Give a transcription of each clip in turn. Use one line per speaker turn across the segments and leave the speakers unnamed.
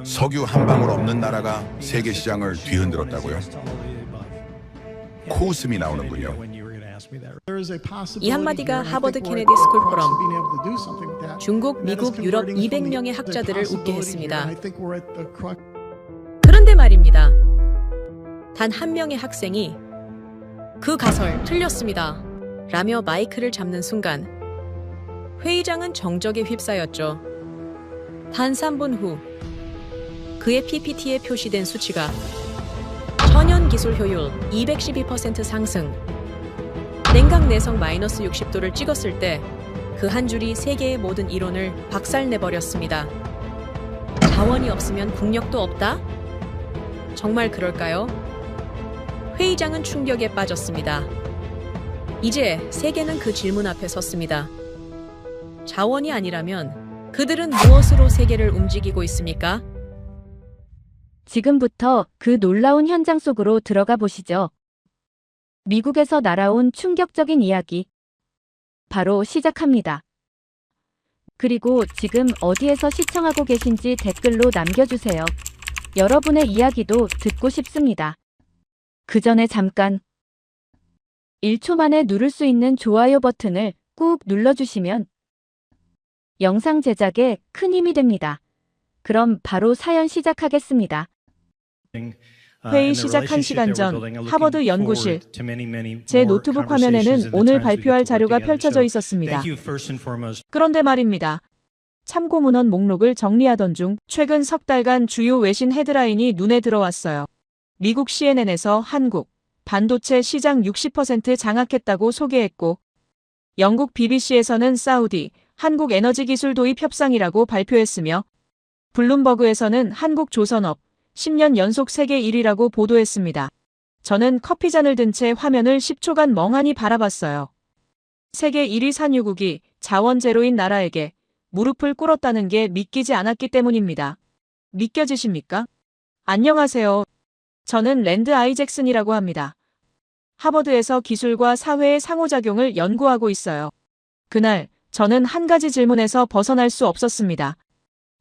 석유 한 방울 없는 나라가 세계 시장을 뒤흔들었다고요? 코웃음이 나오는군요.
이 한마디가 하버드 케네디 스쿨 포럼, 중국, 미국, 유럽 200명의 학자들을 웃게 했습니다. 그런데 말입니다. 단 한 명의 학생이 그 가설 틀렸습니다 라며 마이크를 잡는 순간 회의장은 정적에 휩싸였죠. 단 3분 후 그의 PPT에 표시된 수치가 천연 기술 효율 212% 상승, 냉각 내성 마이너스 60도를 찍었을 때 그 한 줄이 세계의 모든 이론을 박살내버렸습니다. 자원이 없으면 국력도 없다? 정말 그럴까요? 회의장은 충격에 빠졌습니다. 이제 세계는 그 질문 앞에 섰습니다. 자원이 아니라면 그들은 무엇으로 세계를 움직이고 있습니까?
지금부터 그 놀라운 현장 속으로 들어가 보시죠. 미국에서 날아온 충격적인 이야기. 바로 시작합니다. 그리고 지금 어디에서 시청하고 계신지 댓글로 남겨주세요. 여러분의 이야기도 듣고 싶습니다. 그 전에 잠깐 1초 만에 누를 수 있는 좋아요 버튼을 꾹 눌러주시면 영상 제작에 큰 힘이 됩니다. 그럼 바로 사연 시작하겠습니다.
회의 시작 1시간 전 하버드 연구실. 제 노트북 화면에는 오늘 발표할 자료가 펼쳐져 있었습니다. 그런데 말입니다. 참고 문헌 목록을 정리하던 중 최근 석 달간 주요 외신 헤드라인이 눈에 들어왔어요. 미국 CNN에서 한국 반도체 시장 60% 장악했다고 소개했고, 영국 BBC에서는 사우디 한국 에너지 기술 도입 협상이라고 발표했으며, 블룸버그에서는 한국 조선업 10년 연속 세계 1위라고 보도했습니다. 저는 커피잔을 든 채 화면을 10초간 멍하니 바라봤어요. 세계 1위 산유국이 자원 제로인 나라에게 무릎을 꿇었다는 게 믿기지 않았기 때문입니다. 믿겨지십니까? 안녕하세요. 저는 랜드 아이잭슨이라고 합니다. 하버드에서 기술과 사회의 상호작용을 연구하고 있어요. 그날 저는 한 가지 질문에서 벗어날 수 없었습니다.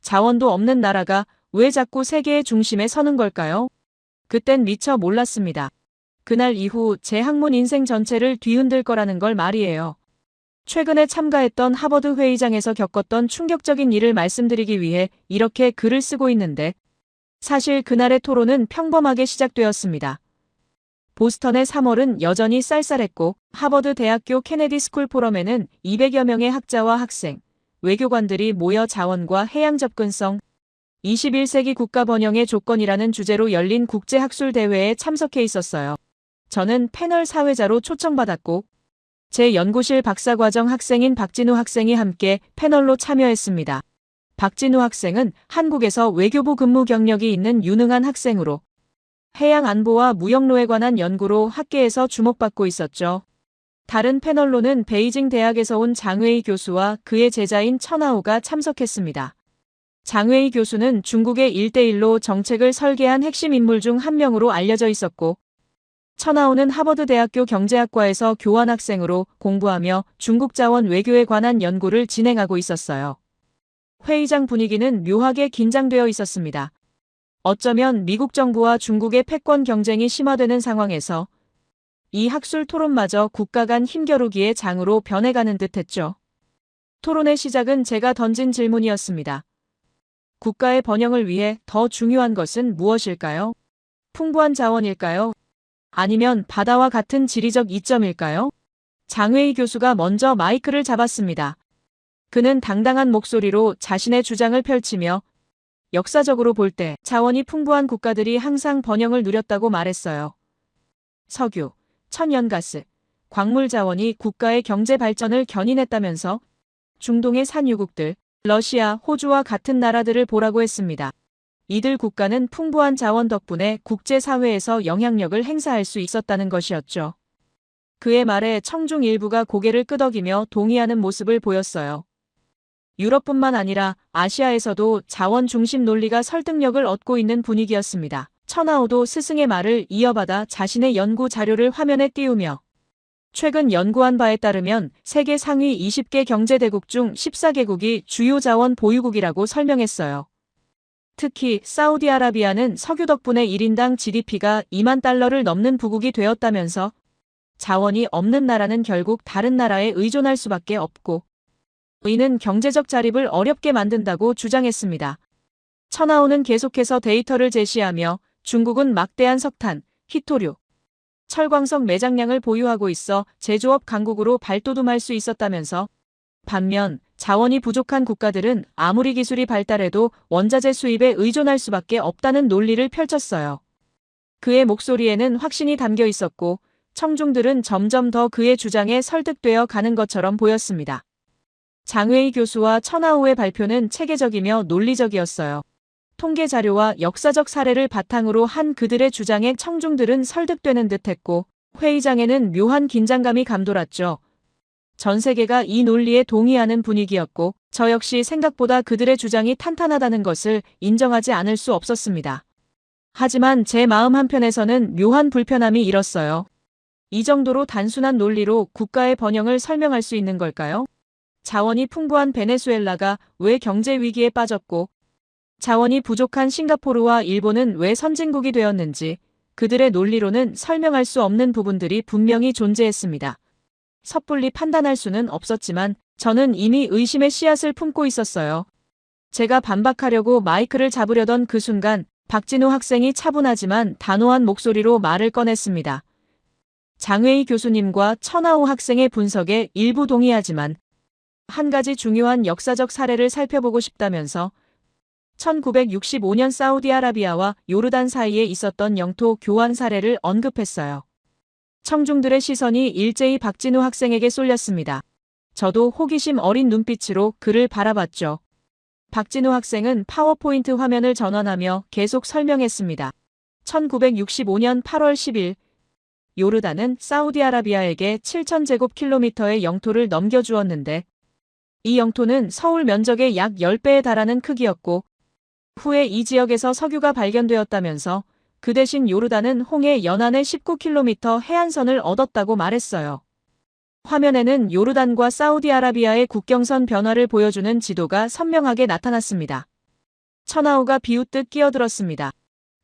자원도 없는 나라가 왜 자꾸 세계의 중심에 서는 걸까요? 그땐 미처 몰랐습니다. 그날 이후 제 학문 인생 전체를 뒤흔들 거라는 걸 말이에요. 최근에 참가했던 하버드 회의장에서 겪었던 충격적인 일을 말씀드리기 위해 이렇게 글을 쓰고 있는데, 사실 그날의 토론은 평범하게 시작되었습니다. 보스턴의 3월은 여전히 쌀쌀했고, 하버드 대학교 케네디 스쿨 포럼에는 200여 명의 학자와 학생, 외교관들이 모여 자원과 해양 접근성, 21세기 국가 번영의 조건이라는 주제로 열린 국제학술대회에 참석해 있었어요. 저는 패널 사회자로 초청받았고, 제 연구실 박사과정 학생인 박진우 학생이 함께 패널로 참여했습니다. 박진우 학생은 한국에서 외교부 근무 경력이 있는 유능한 학생으로 해양 안보와 무역로에 관한 연구로 학계에서 주목받고 있었죠. 다른 패널로는 베이징 대학에서 온 장웨이 교수와 그의 제자인 천하오가 참석했습니다. 장웨이 교수는 중국의 1대1로 정책을 설계한 핵심 인물 중 한 명으로 알려져 있었고, 천하오는 하버드 대학교 경제학과에서 교환학생으로 공부하며 중국 자원 외교에 관한 연구를 진행하고 있었어요. 회의장 분위기는 묘하게 긴장되어 있었습니다. 어쩌면 미국 정부와 중국의 패권 경쟁이 심화되는 상황에서 이 학술 토론마저 국가 간 힘겨루기의 장으로 변해가는 듯했죠. 토론의 시작은 제가 던진 질문이었습니다. 국가의 번영을 위해 더 중요한 것은 무엇일까요? 풍부한 자원일까요? 아니면 바다와 같은 지리적 이점일까요? 장웨이 교수가 먼저 마이크를 잡았습니다. 그는 당당한 목소리로 자신의 주장을 펼치며 역사적으로 볼 때 자원이 풍부한 국가들이 항상 번영을 누렸다고 말했어요. 석유, 천연가스, 광물 자원이 국가의 경제 발전을 견인했다면서 중동의 산유국들, 러시아, 호주와 같은 나라들을 보라고 했습니다. 이들 국가는 풍부한 자원 덕분에 국제사회에서 영향력을 행사할 수 있었다는 것이었죠. 그의 말에 청중 일부가 고개를 끄덕이며 동의하는 모습을 보였어요. 유럽뿐만 아니라 아시아에서도 자원 중심 논리가 설득력을 얻고 있는 분위기였습니다. 천하오도 스승의 말을 이어받아 자신의 연구 자료를 화면에 띄우며 최근 연구한 바에 따르면 세계 상위 20개 경제대국 중 14개국이 주요 자원 보유국이라고 설명했어요. 특히 사우디아라비아는 석유 덕분에 1인당 GDP가 2만 달러를 넘는 부국이 되었다면서 자원이 없는 나라는 결국 다른 나라에 의존할 수밖에 없고 이는 경제적 자립을 어렵게 만든다고 주장했습니다. 천하오는 계속해서 데이터를 제시하며 중국은 막대한 석탄, 희토류, 철광석 매장량을 보유하고 있어 제조업 강국으로 발돋움할 수 있었다면서 반면 자원이 부족한 국가들은 아무리 기술이 발달해도 원자재 수입에 의존할 수밖에 없다는 논리를 펼쳤어요. 그의 목소리에는 확신이 담겨 있었고 청중들은 점점 더 그의 주장에 설득되어 가는 것처럼 보였습니다. 장웨이 교수와 천하오의 발표는 체계적이며 논리적이었어요. 통계 자료와 역사적 사례를 바탕으로 한 그들의 주장에 청중들은 설득되는 듯했고 회의장에는 묘한 긴장감이 감돌았죠. 전 세계가 이 논리에 동의하는 분위기였고 저 역시 생각보다 그들의 주장이 탄탄하다는 것을 인정하지 않을 수 없었습니다. 하지만 제 마음 한편에서는 묘한 불편함이 일었어요. 이 정도로 단순한 논리로 국가의 번영을 설명할 수 있는 걸까요? 자원이 풍부한 베네수엘라가 왜 경제 위기에 빠졌고 자원이 부족한 싱가포르와 일본은 왜 선진국이 되었는지 그들의 논리로는 설명할 수 없는 부분들이 분명히 존재했습니다. 섣불리 판단할 수는 없었지만 저는 이미 의심의 씨앗을 품고 있었어요. 제가 반박하려고 마이크를 잡으려던 그 순간 박진우 학생이 차분하지만 단호한 목소리로 말을 꺼냈습니다. 장웨이 교수님과 천하오 학생의 분석에 일부 동의하지만 한 가지 중요한 역사적 사례를 살펴보고 싶다면서 1965년 사우디아라비아와 요르단 사이에 있었던 영토 교환 사례를 언급했어요. 청중들의 시선이 일제히 박진우 학생에게 쏠렸습니다. 저도 호기심 어린 눈빛으로 그를 바라봤죠. 박진우 학생은 파워포인트 화면을 전환하며 계속 설명했습니다. 1965년 8월 10일 요르단은 사우디아라비아에게 7,000제곱킬로미터의 영토를 넘겨주었는데 이 영토는 서울 면적의 약 10배에 달하는 크기였고 후에 이 지역에서 석유가 발견되었다면서 그 대신 요르단은 홍해 연안의 19km 해안선을 얻었다고 말했어요. 화면에는 요르단과 사우디아라비아의 국경선 변화를 보여주는 지도가 선명하게 나타났습니다. 천하오가 비웃듯 끼어들었습니다.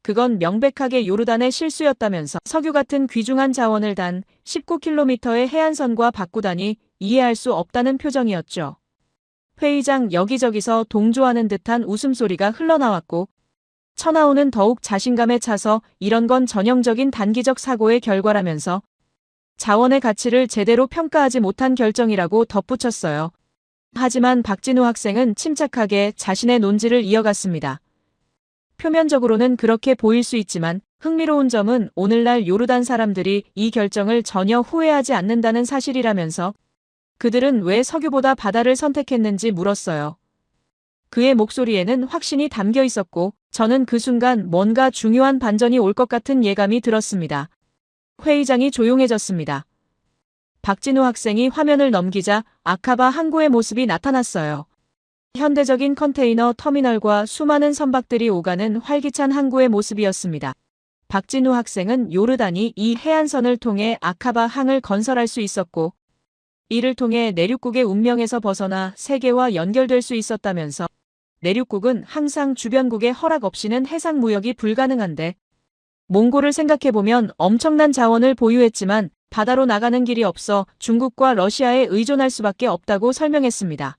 그건 명백하게 요르단의 실수였다면서 석유 같은 귀중한 자원을 단 19km의 해안선과 바꾸다니 이해할 수 없다는 표정이었죠. 회의장 여기저기서 동조하는 듯한 웃음소리가 흘러나왔고 천하오는 더욱 자신감에 차서 이런 건 전형적인 단기적 사고의 결과라면서 자원의 가치를 제대로 평가하지 못한 결정이라고 덧붙였어요. 하지만 박진우 학생은 침착하게 자신의 논지를 이어갔습니다. 표면적으로는 그렇게 보일 수 있지만 흥미로운 점은 오늘날 요르단 사람들이 이 결정을 전혀 후회하지 않는다는 사실이라면서 그들은 왜 석유보다 바다를 선택했는지 물었어요. 그의 목소리에는 확신이 담겨 있었고 저는 그 순간 뭔가 중요한 반전이 올 것 같은 예감이 들었습니다. 회의장이 조용해졌습니다. 박진우 학생이 화면을 넘기자 아카바 항구의 모습이 나타났어요. 현대적인 컨테이너 터미널과 수많은 선박들이 오가는 활기찬 항구의 모습이었습니다. 박진우 학생은 요르단이 이 해안선을 통해 아카바 항을 건설할 수 있었고 이를 통해 내륙국의 운명에서 벗어나 세계와 연결될 수 있었다면서 내륙국은 항상 주변국의 허락 없이는 해상 무역이 불가능한데 몽골을 생각해보면 엄청난 자원을 보유했지만 바다로 나가는 길이 없어 중국과 러시아에 의존할 수밖에 없다고 설명했습니다.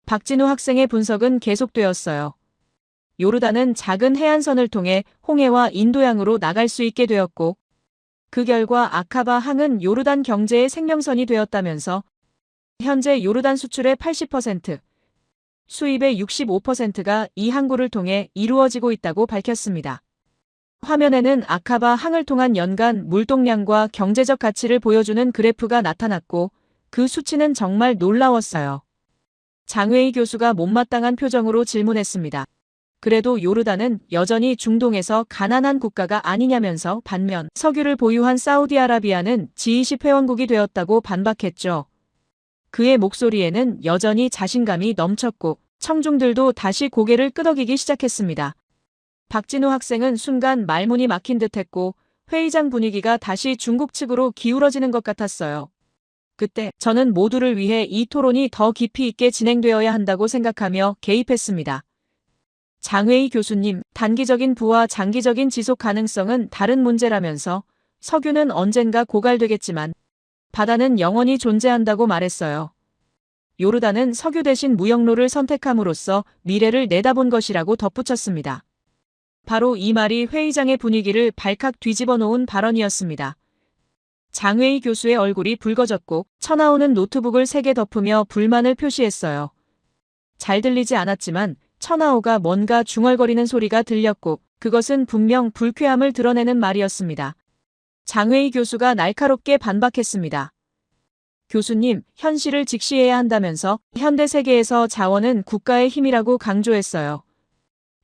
박진우 학생의 분석은 계속되었어요. 요르단은 작은 해안선을 통해 홍해와 인도양으로 나갈 수 있게 되었고 그 결과 아카바 항은 요르단 경제의 생명선이 되었다면서 현재 요르단 수출의 80%, 수입의 65%가 이 항구를 통해 이루어지고 있다고 밝혔습니다. 화면에는 아카바 항을 통한 연간 물동량과 경제적 가치를 보여주는 그래프가 나타났고 그 수치는 정말 놀라웠어요. 장웨이 교수가 못마땅한 표정으로 질문했습니다. 그래도 요르단은 여전히 중동에서 가난한 국가가 아니냐면서 반면 석유를 보유한 사우디아라비아는 G20 회원국이 되었다고 반박했죠. 그의 목소리에는 여전히 자신감이 넘쳤고 청중들도 다시 고개를 끄덕이기 시작했습니다. 박진우 학생은 순간 말문이 막힌 듯했고 회의장 분위기가 다시 중국 측으로 기울어지는 것 같았어요. 그때 저는 모두를 위해 이 토론이 더 깊이 있게 진행되어야 한다고 생각하며 개입했습니다. 장웨이 교수님, 단기적인 부와 장기적인 지속 가능성은 다른 문제라면서 석유는 언젠가 고갈되겠지만 바다는 영원히 존재한다고 말했어요. 요르단은 석유 대신 무역로를 선택함으로써 미래를 내다본 것이라고 덧붙였습니다. 바로 이 말이 회의장의 분위기를 발칵 뒤집어 놓은 발언이었습니다. 장웨이 교수의 얼굴이 붉어졌고 쳐나오는 노트북을 3개 덮으며 불만을 표시했어요. 잘 들리지 않았지만 쳐나오가 뭔가 중얼거리는 소리가 들렸고 그것은 분명 불쾌함을 드러내는 말이었습니다. 장웨이 교수가 날카롭게 반박했습니다. 교수님, 현실을 직시해야 한다면서 현대 세계에서 자원은 국가의 힘이라고 강조했어요.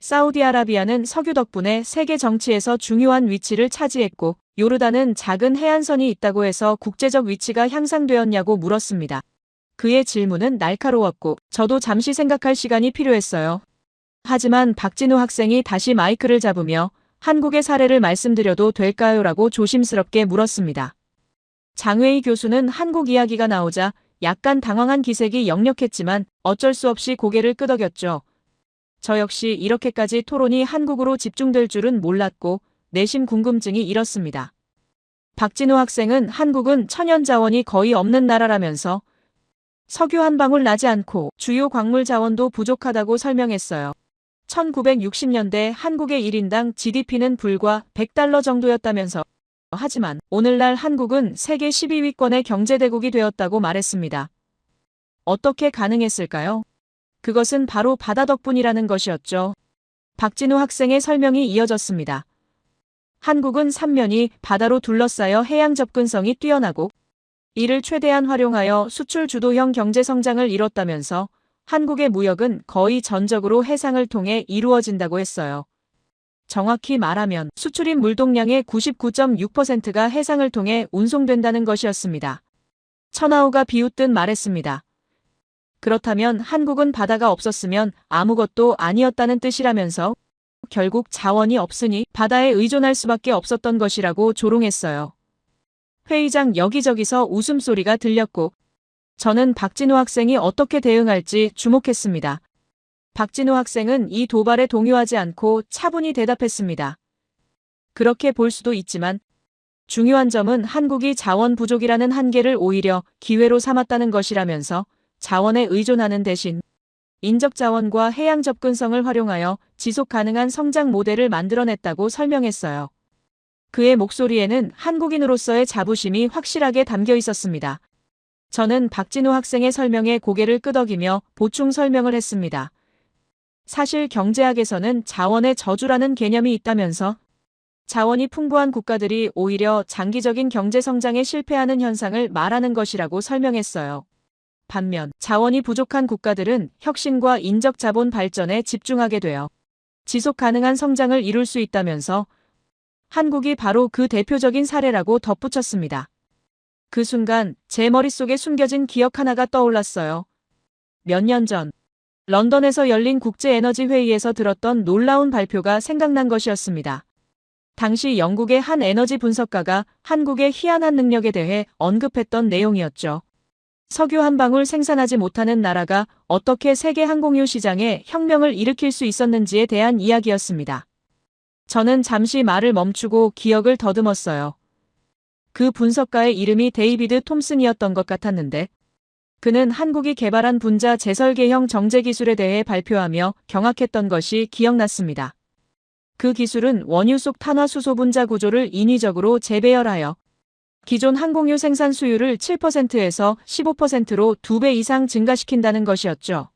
사우디아라비아는 석유 덕분에 세계 정치에서 중요한 위치를 차지했고 요르단은 작은 해안선이 있다고 해서 국제적 위치가 향상되었냐고 물었습니다. 그의 질문은 날카로웠고 저도 잠시 생각할 시간이 필요했어요. 하지만 박진우 학생이 다시 마이크를 잡으며 한국의 사례를 말씀드려도 될까요? 라고 조심스럽게 물었습니다. 장웨이 교수는 한국 이야기가 나오자 약간 당황한 기색이 역력했지만 어쩔 수 없이 고개를 끄덕였죠. 저 역시 이렇게까지 토론이 한국으로 집중될 줄은 몰랐고 내심 궁금증이 일었습니다. 박진우 학생은 한국은 천연 자원이 거의 없는 나라라면서 석유 한 방울 나지 않고 주요 광물 자원도 부족하다고 설명했어요. 1960년대 한국의 1인당 GDP는 불과 $100 정도였다면서 하지만 오늘날 한국은 세계 12위권의 경제대국이 되었다고 말했습니다. 어떻게 가능했을까요? 그것은 바로 바다 덕분이라는 것이었죠. 박진우 학생의 설명이 이어졌습니다. 한국은 삼면이 바다로 둘러싸여 해양 접근성이 뛰어나고 이를 최대한 활용하여 수출 주도형 경제 성장을 이뤘다면서 한국의 무역은 거의 전적으로 해상을 통해 이루어진다고 했어요. 정확히 말하면 수출입 물동량의 99.6%가 해상을 통해 운송된다는 것이었습니다. 천하우가 비웃듯 말했습니다. 그렇다면 한국은 바다가 없었으면 아무것도 아니었다는 뜻이라면서 결국 자원이 없으니 바다에 의존할 수밖에 없었던 것이라고 조롱했어요. 회의장 여기저기서 웃음소리가 들렸고 저는 박진우 학생이 어떻게 대응할지 주목했습니다. 박진우 학생은 이 도발에 동요하지 않고 차분히 대답했습니다. 그렇게 볼 수도 있지만 중요한 점은 한국이 자원 부족이라는 한계를 오히려 기회로 삼았다는 것이라면서 자원에 의존하는 대신 인적 자원과 해양 접근성을 활용하여 지속 가능한 성장 모델을 만들어냈다고 설명했어요. 그의 목소리에는 한국인으로서의 자부심이 확실하게 담겨 있었습니다. 저는 박진우 학생의 설명에 고개를 끄덕이며 보충 설명을 했습니다. 사실 경제학에서는 자원의 저주라는 개념이 있다면서 자원이 풍부한 국가들이 오히려 장기적인 경제 성장에 실패하는 현상을 말하는 것이라고 설명했어요. 반면 자원이 부족한 국가들은 혁신과 인적 자본 발전에 집중하게 되어 지속 가능한 성장을 이룰 수 있다면서 한국이 바로 그 대표적인 사례라고 덧붙였습니다. 그 순간 제 머릿속에 숨겨진 기억 하나가 떠올랐어요. 몇 년 전 런던에서 열린 국제에너지회의에서 들었던 놀라운 발표가 생각난 것이었습니다. 당시 영국의 한 에너지 분석가가 한국의 희한한 능력에 대해 언급했던 내용이었죠. 석유 한 방울 생산하지 못하는 나라가 어떻게 세계 항공유 시장에 혁명을 일으킬 수 있었는지에 대한 이야기였습니다. 저는 잠시 말을 멈추고 기억을 더듬었어요. 그 분석가의 이름이 데이비드 톰슨이었던 것 같았는데 그는 한국이 개발한 분자 재설계형 정제 기술에 대해 발표하며 경악했던 것이 기억났습니다. 그 기술은 원유 속 탄화수소 분자 구조를 인위적으로 재배열하여 기존 항공유 생산 수율을 7%에서 15%로 2배 이상 증가시킨다는 것이었죠.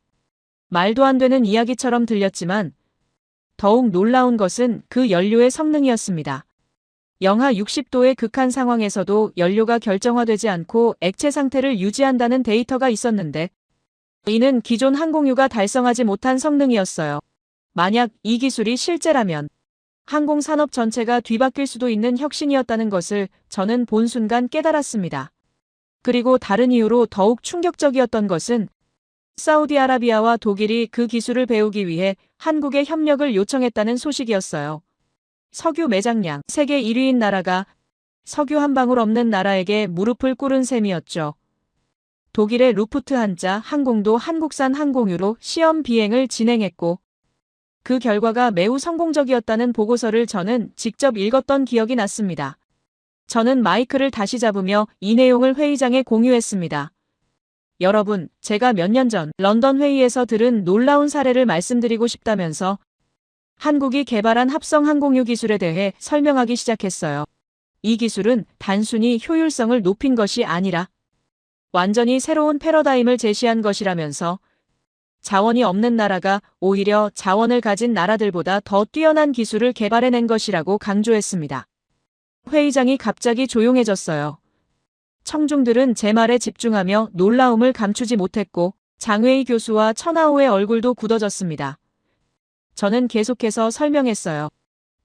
말도 안 되는 이야기처럼 들렸지만 더욱 놀라운 것은 그 연료의 성능이었습니다. 영하 60도의 극한 상황에서도 연료가 결정화되지 않고 액체 상태를 유지한다는 데이터가 있었는데 이는 기존 항공유가 달성하지 못한 성능이었어요. 만약 이 기술이 실제라면 항공산업 전체가 뒤바뀔 수도 있는 혁신이었다는 것을 저는 본 순간 깨달았습니다. 그리고 다른 이유로 더욱 충격적이었던 것은 사우디아라비아와 독일이 그 기술을 배우기 위해 한국에 협력을 요청했다는 소식이었어요. 석유 매장량 세계 1위인 나라가 석유 한 방울 없는 나라에게 무릎을 꿇은 셈이었죠. 독일의 루프트한자 항공도 한국산 항공유로 시험 비행을 진행했고 그 결과가 매우 성공적이었다는 보고서를 저는 직접 읽었던 기억이 났습니다. 저는 마이크를 다시 잡으며 이 내용을 회의장에 공유했습니다. 여러분, 제가 몇 년 전 런던 회의에서 들은 놀라운 사례를 말씀드리고 싶다면서 한국이 개발한 합성 항공유 기술에 대해 설명하기 시작했어요. 이 기술은 단순히 효율성을 높인 것이 아니라 완전히 새로운 패러다임을 제시한 것이라면서 자원이 없는 나라가 오히려 자원을 가진 나라들보다 더 뛰어난 기술을 개발해낸 것이라고 강조했습니다. 회의장이 갑자기 조용해졌어요. 청중들은 제 말에 집중하며 놀라움을 감추지 못했고 장웨이 교수와 천하오의 얼굴도 굳어졌습니다. 저는 계속해서 설명했어요.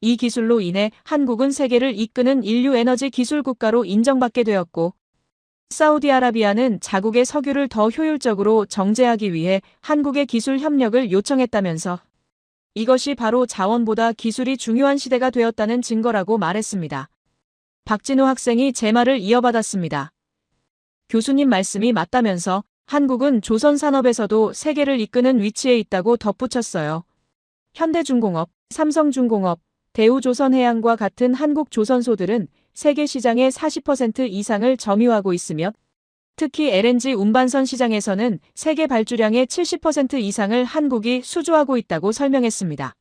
이 기술로 인해 한국은 세계를 이끄는 인류 에너지 기술 국가로 인정받게 되었고 사우디아라비아는 자국의 석유를 더 효율적으로 정제하기 위해 한국의 기술 협력을 요청했다면서 이것이 바로 자원보다 기술이 중요한 시대가 되었다는 증거라고 말했습니다. 박진우 학생이 제 말을 이어받았습니다. 교수님 말씀이 맞다면서 한국은 조선 산업에서도 세계를 이끄는 위치에 있다고 덧붙였어요. 현대중공업, 삼성중공업, 대우조선해양과 같은 한국 조선소들은 세계 시장의 40% 이상을 점유하고 있으며 특히 LNG 운반선 시장에서는 세계 발주량의 70% 이상을 한국이 수주하고 있다고 설명했습니다.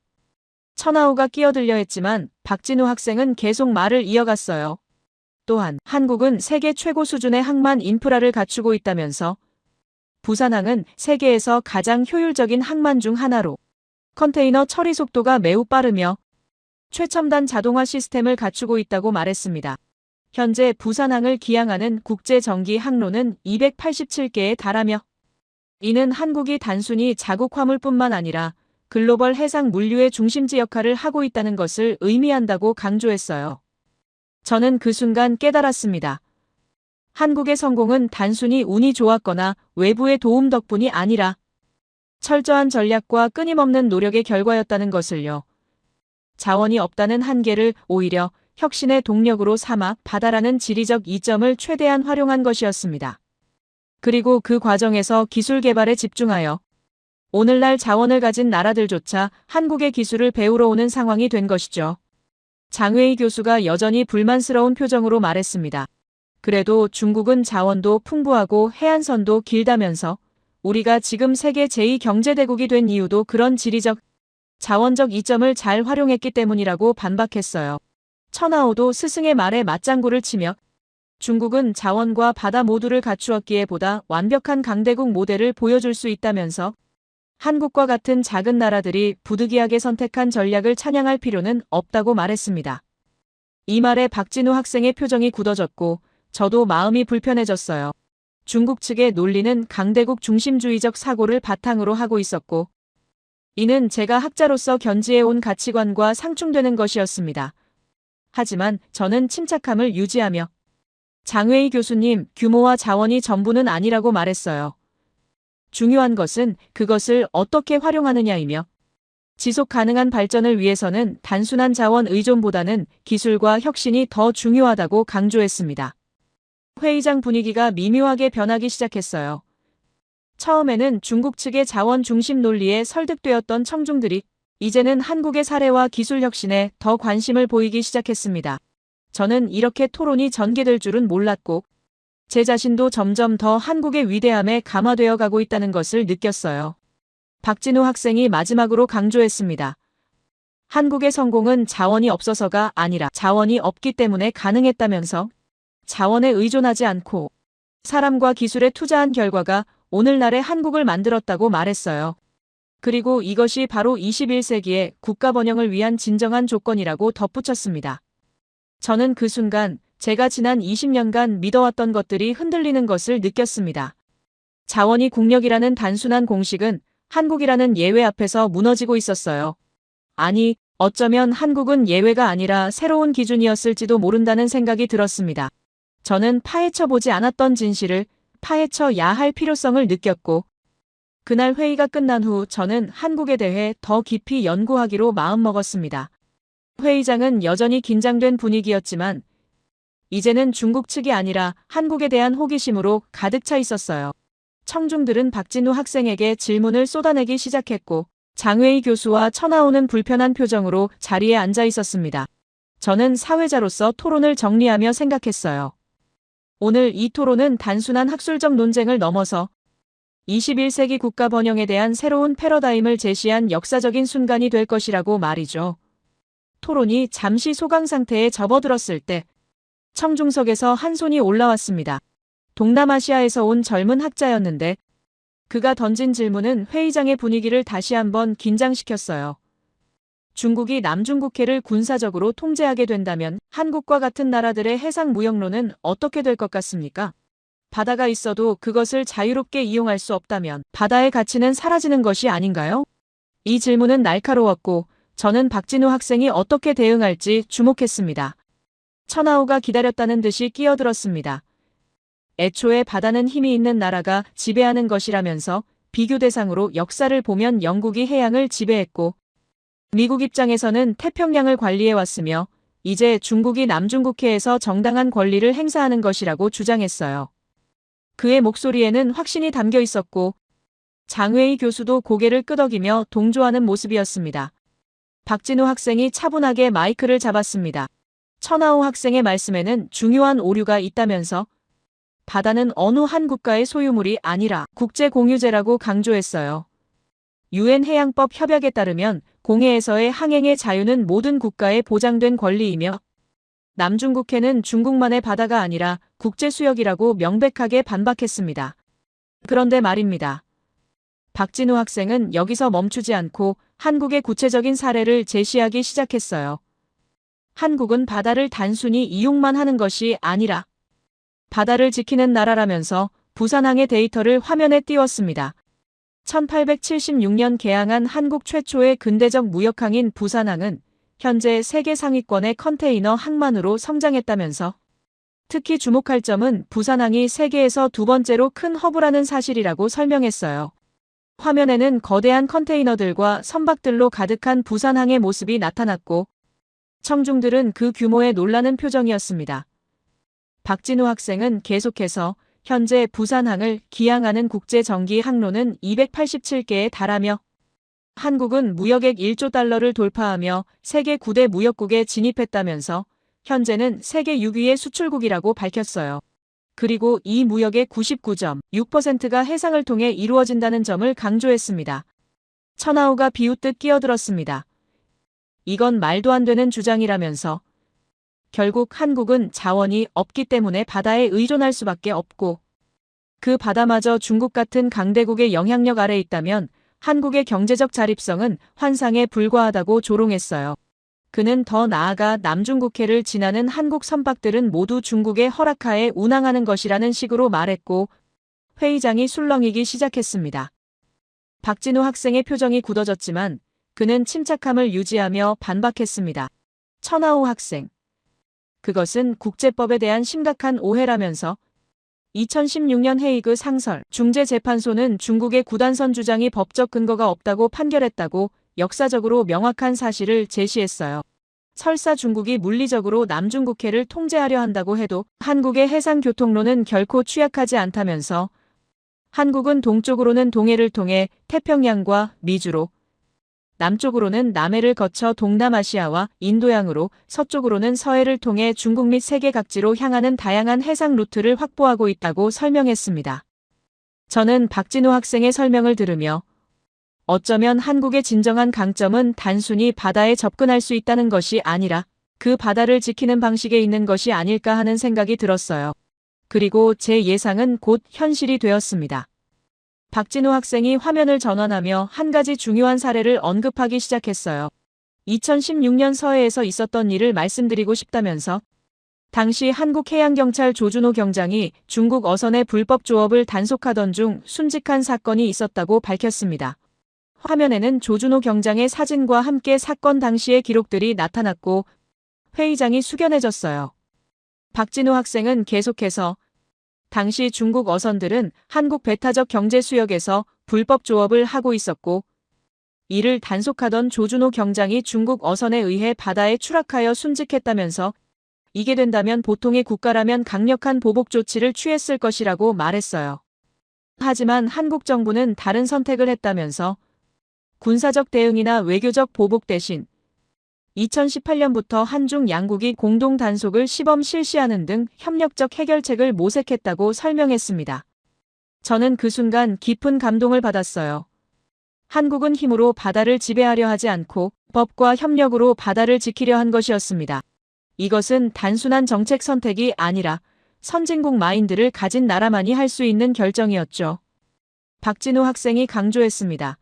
천하오가 끼어들려 했지만 박진우 학생은 계속 말을 이어갔어요. 또한 한국은 세계 최고 수준의 항만 인프라를 갖추고 있다면서 부산항은 세계에서 가장 효율적인 항만 중 하나로 컨테이너 처리 속도가 매우 빠르며 최첨단 자동화 시스템을 갖추고 있다고 말했습니다. 현재 부산항을 기항하는 국제 정기 항로는 287개에 달하며 이는 한국이 단순히 자국 화물뿐만 아니라 글로벌 해상 물류의 중심지 역할을 하고 있다는 것을 의미한다고 강조했어요. 저는 그 순간 깨달았습니다. 한국의 성공은 단순히 운이 좋았거나 외부의 도움 덕분이 아니라 철저한 전략과 끊임없는 노력의 결과였다는 것을요. 자원이 없다는 한계를 오히려 혁신의 동력으로 삼아 바다라는 지리적 이점을 최대한 활용한 것이었습니다. 그리고 그 과정에서 기술 개발에 집중하여 오늘날 자원을 가진 나라들조차 한국의 기술을 배우러 오는 상황이 된 것이죠. 장웨이 교수가 여전히 불만스러운 표정으로 말했습니다. 그래도 중국은 자원도 풍부하고 해안선도 길다면서 우리가 지금 세계 제2경제대국이 된 이유도 그런 지리적, 자원적 이점을 잘 활용했기 때문이라고 반박했어요. 천하오도 스승의 말에 맞장구를 치며 중국은 자원과 바다 모두를 갖추었기에 보다 완벽한 강대국 모델을 보여줄 수 있다면서 한국과 같은 작은 나라들이 부득이하게 선택한 전략을 찬양할 필요는 없다고 말했습니다. 이 말에 박진우 학생의 표정이 굳어졌고 저도 마음이 불편해졌어요. 중국 측의 논리는 강대국 중심주의적 사고를 바탕으로 하고 있었고 이는 제가 학자로서 견지해온 가치관과 상충되는 것이었습니다. 하지만 저는 침착함을 유지하며 장웨이 교수님, 규모와 자원이 전부는 아니라고 말했어요. 중요한 것은 그것을 어떻게 활용하느냐이며 지속 가능한 발전을 위해서는 단순한 자원 의존보다는 기술과 혁신이 더 중요하다고 강조했습니다. 회의장 분위기가 미묘하게 변하기 시작했어요. 처음에는 중국 측의 자원 중심 논리에 설득되었던 청중들이 이제는 한국의 사례와 기술 혁신에 더 관심을 보이기 시작했습니다. 저는 이렇게 토론이 전개될 줄은 몰랐고 제 자신도 점점 더 한국의 위대함에 감화되어 가고 있다는 것을 느꼈어요. 박진우 학생이 마지막으로 강조했습니다. 한국의 성공은 자원이 없어서가 아니라 자원이 없기 때문에 가능했다면서 자원에 의존하지 않고 사람과 기술에 투자한 결과가 오늘날의 한국을 만들었다고 말했어요. 그리고 이것이 바로 21세기의 국가 번영을 위한 진정한 조건이라고 덧붙였습니다. 저는 그 순간 제가 지난 20년간 믿어왔던 것들이 흔들리는 것을 느꼈습니다. 자원이 국력이라는 단순한 공식은 한국이라는 예외 앞에서 무너지고 있었어요. 아니, 어쩌면 한국은 예외가 아니라 새로운 기준이었을지도 모른다는 생각이 들었습니다. 저는 파헤쳐보지 않았던 진실을 파헤쳐야 할 필요성을 느꼈고 그날 회의가 끝난 후 저는 한국에 대해 더 깊이 연구하기로 마음먹었습니다. 회의장은 여전히 긴장된 분위기였지만 이제는 중국 측이 아니라 한국에 대한 호기심으로 가득 차 있었어요. 청중들은 박진우 학생에게 질문을 쏟아내기 시작했고 장웨이 교수와 천하오는 불편한 표정으로 자리에 앉아 있었습니다. 저는 사회자로서 토론을 정리하며 생각했어요. 오늘 이 토론은 단순한 학술적 논쟁을 넘어서 21세기 국가 번영에 대한 새로운 패러다임을 제시한 역사적인 순간이 될 것이라고 말이죠. 토론이 잠시 소강 상태에 접어들었을 때 청중석에서 한 손이 올라왔습니다. 동남아시아에서 온 젊은 학자였는데 그가 던진 질문은 회의장의 분위기를 다시 한번 긴장시켰어요. 중국이 남중국해를 군사적으로 통제하게 된다면 한국과 같은 나라들의 해상 무역로는 어떻게 될 것 같습니까? 바다가 있어도 그것을 자유롭게 이용할 수 없다면 바다의 가치는 사라지는 것이 아닌가요? 이 질문은 날카로웠고 저는 박진우 학생이 어떻게 대응할지 주목했습니다. 천하오가 기다렸다는 듯이 끼어들었습니다. 애초에 바다는 힘이 있는 나라가 지배하는 것이라면서 비교 대상으로 역사를 보면 영국이 해양을 지배했고 미국 입장에서는 태평양을 관리해왔으며 이제 중국이 남중국해에서 정당한 권리를 행사하는 것이라고 주장했어요. 그의 목소리에는 확신이 담겨 있었고 장웨이 교수도 고개를 끄덕이며 동조하는 모습이었습니다. 박진우 학생이 차분하게 마이크를 잡았습니다. 천하오 학생의 말씀에는 중요한 오류가 있다면서 바다는 어느 한 국가의 소유물이 아니라 국제 공유제라고 강조했어요. 유엔 해양법 협약에 따르면 공해에서의 항행의 자유는 모든 국가에 보장된 권리이며 남중국해는 중국만의 바다가 아니라 국제수역이라고 명백하게 반박했습니다. 그런데 말입니다. 박진우 학생은 여기서 멈추지 않고 한국의 구체적인 사례를 제시하기 시작했어요. 한국은 바다를 단순히 이용만 하는 것이 아니라 바다를 지키는 나라라면서 부산항의 데이터를 화면에 띄웠습니다. 1876년 개항한 한국 최초의 근대적 무역항인 부산항은 현재 세계 상위권의 컨테이너 항만으로 성장했다면서 특히 주목할 점은 부산항이 세계에서 두 번째로 큰 허브라는 사실이라고 설명했어요. 화면에는 거대한 컨테이너들과 선박들로 가득한 부산항의 모습이 나타났고 청중들은 그 규모에 놀라는 표정이었습니다. 박진우 학생은 계속해서 현재 부산항을 기항하는 국제 정기 항로는 287개에 달하며 한국은 무역액 1조 달러를 돌파하며 세계 9대 무역국에 진입했다면서 현재는 세계 6위의 수출국이라고 밝혔어요. 그리고 이 무역의 99.6%가 해상을 통해 이루어진다는 점을 강조했습니다. 천하오가 비웃듯 끼어들었습니다. 이건 말도 안 되는 주장이라면서 결국 한국은 자원이 없기 때문에 바다에 의존할 수밖에 없고 그 바다마저 중국 같은 강대국의 영향력 아래 있다면 한국의 경제적 자립성은 환상에 불과하다고 조롱했어요. 그는 더 나아가 남중국해를 지나는 한국 선박들은 모두 중국의 허락하에 운항하는 것이라는 식으로 말했고 회의장이 술렁이기 시작했습니다. 박진우 학생의 표정이 굳어졌지만 그는 침착함을 유지하며 반박했습니다. 천하오 학생. 그것은 국제법에 대한 심각한 오해라면서 2016년 헤이그 상설 중재재판소는 중국의 구단선 주장이 법적 근거가 없다고 판결했다고 역사적으로 명확한 사실을 제시했어요. 설사 중국이 물리적으로 남중국해를 통제하려 한다고 해도 한국의 해상 교통로는 결코 취약하지 않다면서 한국은 동쪽으로는 동해를 통해 태평양과 미주로 남쪽으로는 남해를 거쳐 동남아시아와 인도양으로 서쪽으로는 서해를 통해 중국 및 세계 각지로 향하는 다양한 해상 루트를 확보하고 있다고 설명했습니다. 저는 박진우 학생의 설명을 들으며 어쩌면 한국의 진정한 강점은 단순히 바다에 접근할 수 있다는 것이 아니라 그 바다를 지키는 방식에 있는 것이 아닐까 하는 생각이 들었어요. 그리고 제 예상은 곧 현실이 되었습니다. 박진우 학생이 화면을 전환하며 한 가지 중요한 사례를 언급하기 시작했어요. 2016년 서해에서 있었던 일을 말씀드리고 싶다면서 당시 한국해양경찰 조준호 경장이 중국 어선의 불법 조업을 단속하던 중 순직한 사건이 있었다고 밝혔습니다. 화면에는 조준호 경장의 사진과 함께 사건 당시의 기록들이 나타났고 회의장이 숙연해졌어요. 박진우 학생은 계속해서 당시 중국 어선들은 한국 배타적 경제 수역에서 불법 조업을 하고 있었고 이를 단속하던 조준호 경장이 중국 어선에 의해 바다에 추락하여 순직했다면서 이게 된다면 보통의 국가라면 강력한 보복 조치를 취했을 것이라고 말했어요. 하지만 한국 정부는 다른 선택을 했다면서 군사적 대응이나 외교적 보복 대신 2018년부터 한중 양국이 공동 단속을 시범 실시하는 등 협력적 해결책을 모색했다고 설명했습니다. 저는 그 순간 깊은 감동을 받았어요. 한국은 힘으로 바다를 지배하려 하지 않고 법과 협력으로 바다를 지키려 한 것이었습니다. 이것은 단순한 정책 선택이 아니라 선진국 마인드를 가진 나라만이 할 수 있는 결정이었죠. 박진우 학생이 강조했습니다.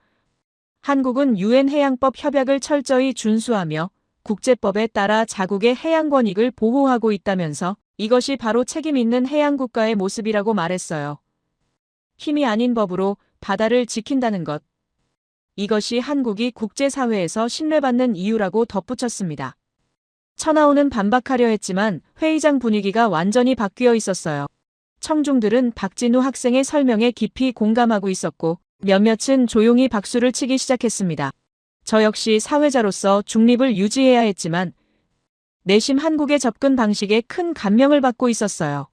한국은 유엔 해양법 협약을 철저히 준수하며 국제법에 따라 자국의 해양 권익을 보호하고 있다면서 이것이 바로 책임 있는 해양 국가의 모습이라고 말했어요. 힘이 아닌 법으로 바다를 지킨다는 것. 이것이 한국이 국제사회에서 신뢰받는 이유라고 덧붙였습니다. 천하우는 반박하려 했지만 회의장 분위기가 완전히 바뀌어 있었어요. 청중들은 박진우 학생의 설명에 깊이 공감하고 있었고 몇몇은 조용히 박수를 치기 시작했습니다. 저 역시 사회자로서 중립을 유지해야 했지만 내심 한국의 접근 방식에 큰 감명을 받고 있었어요.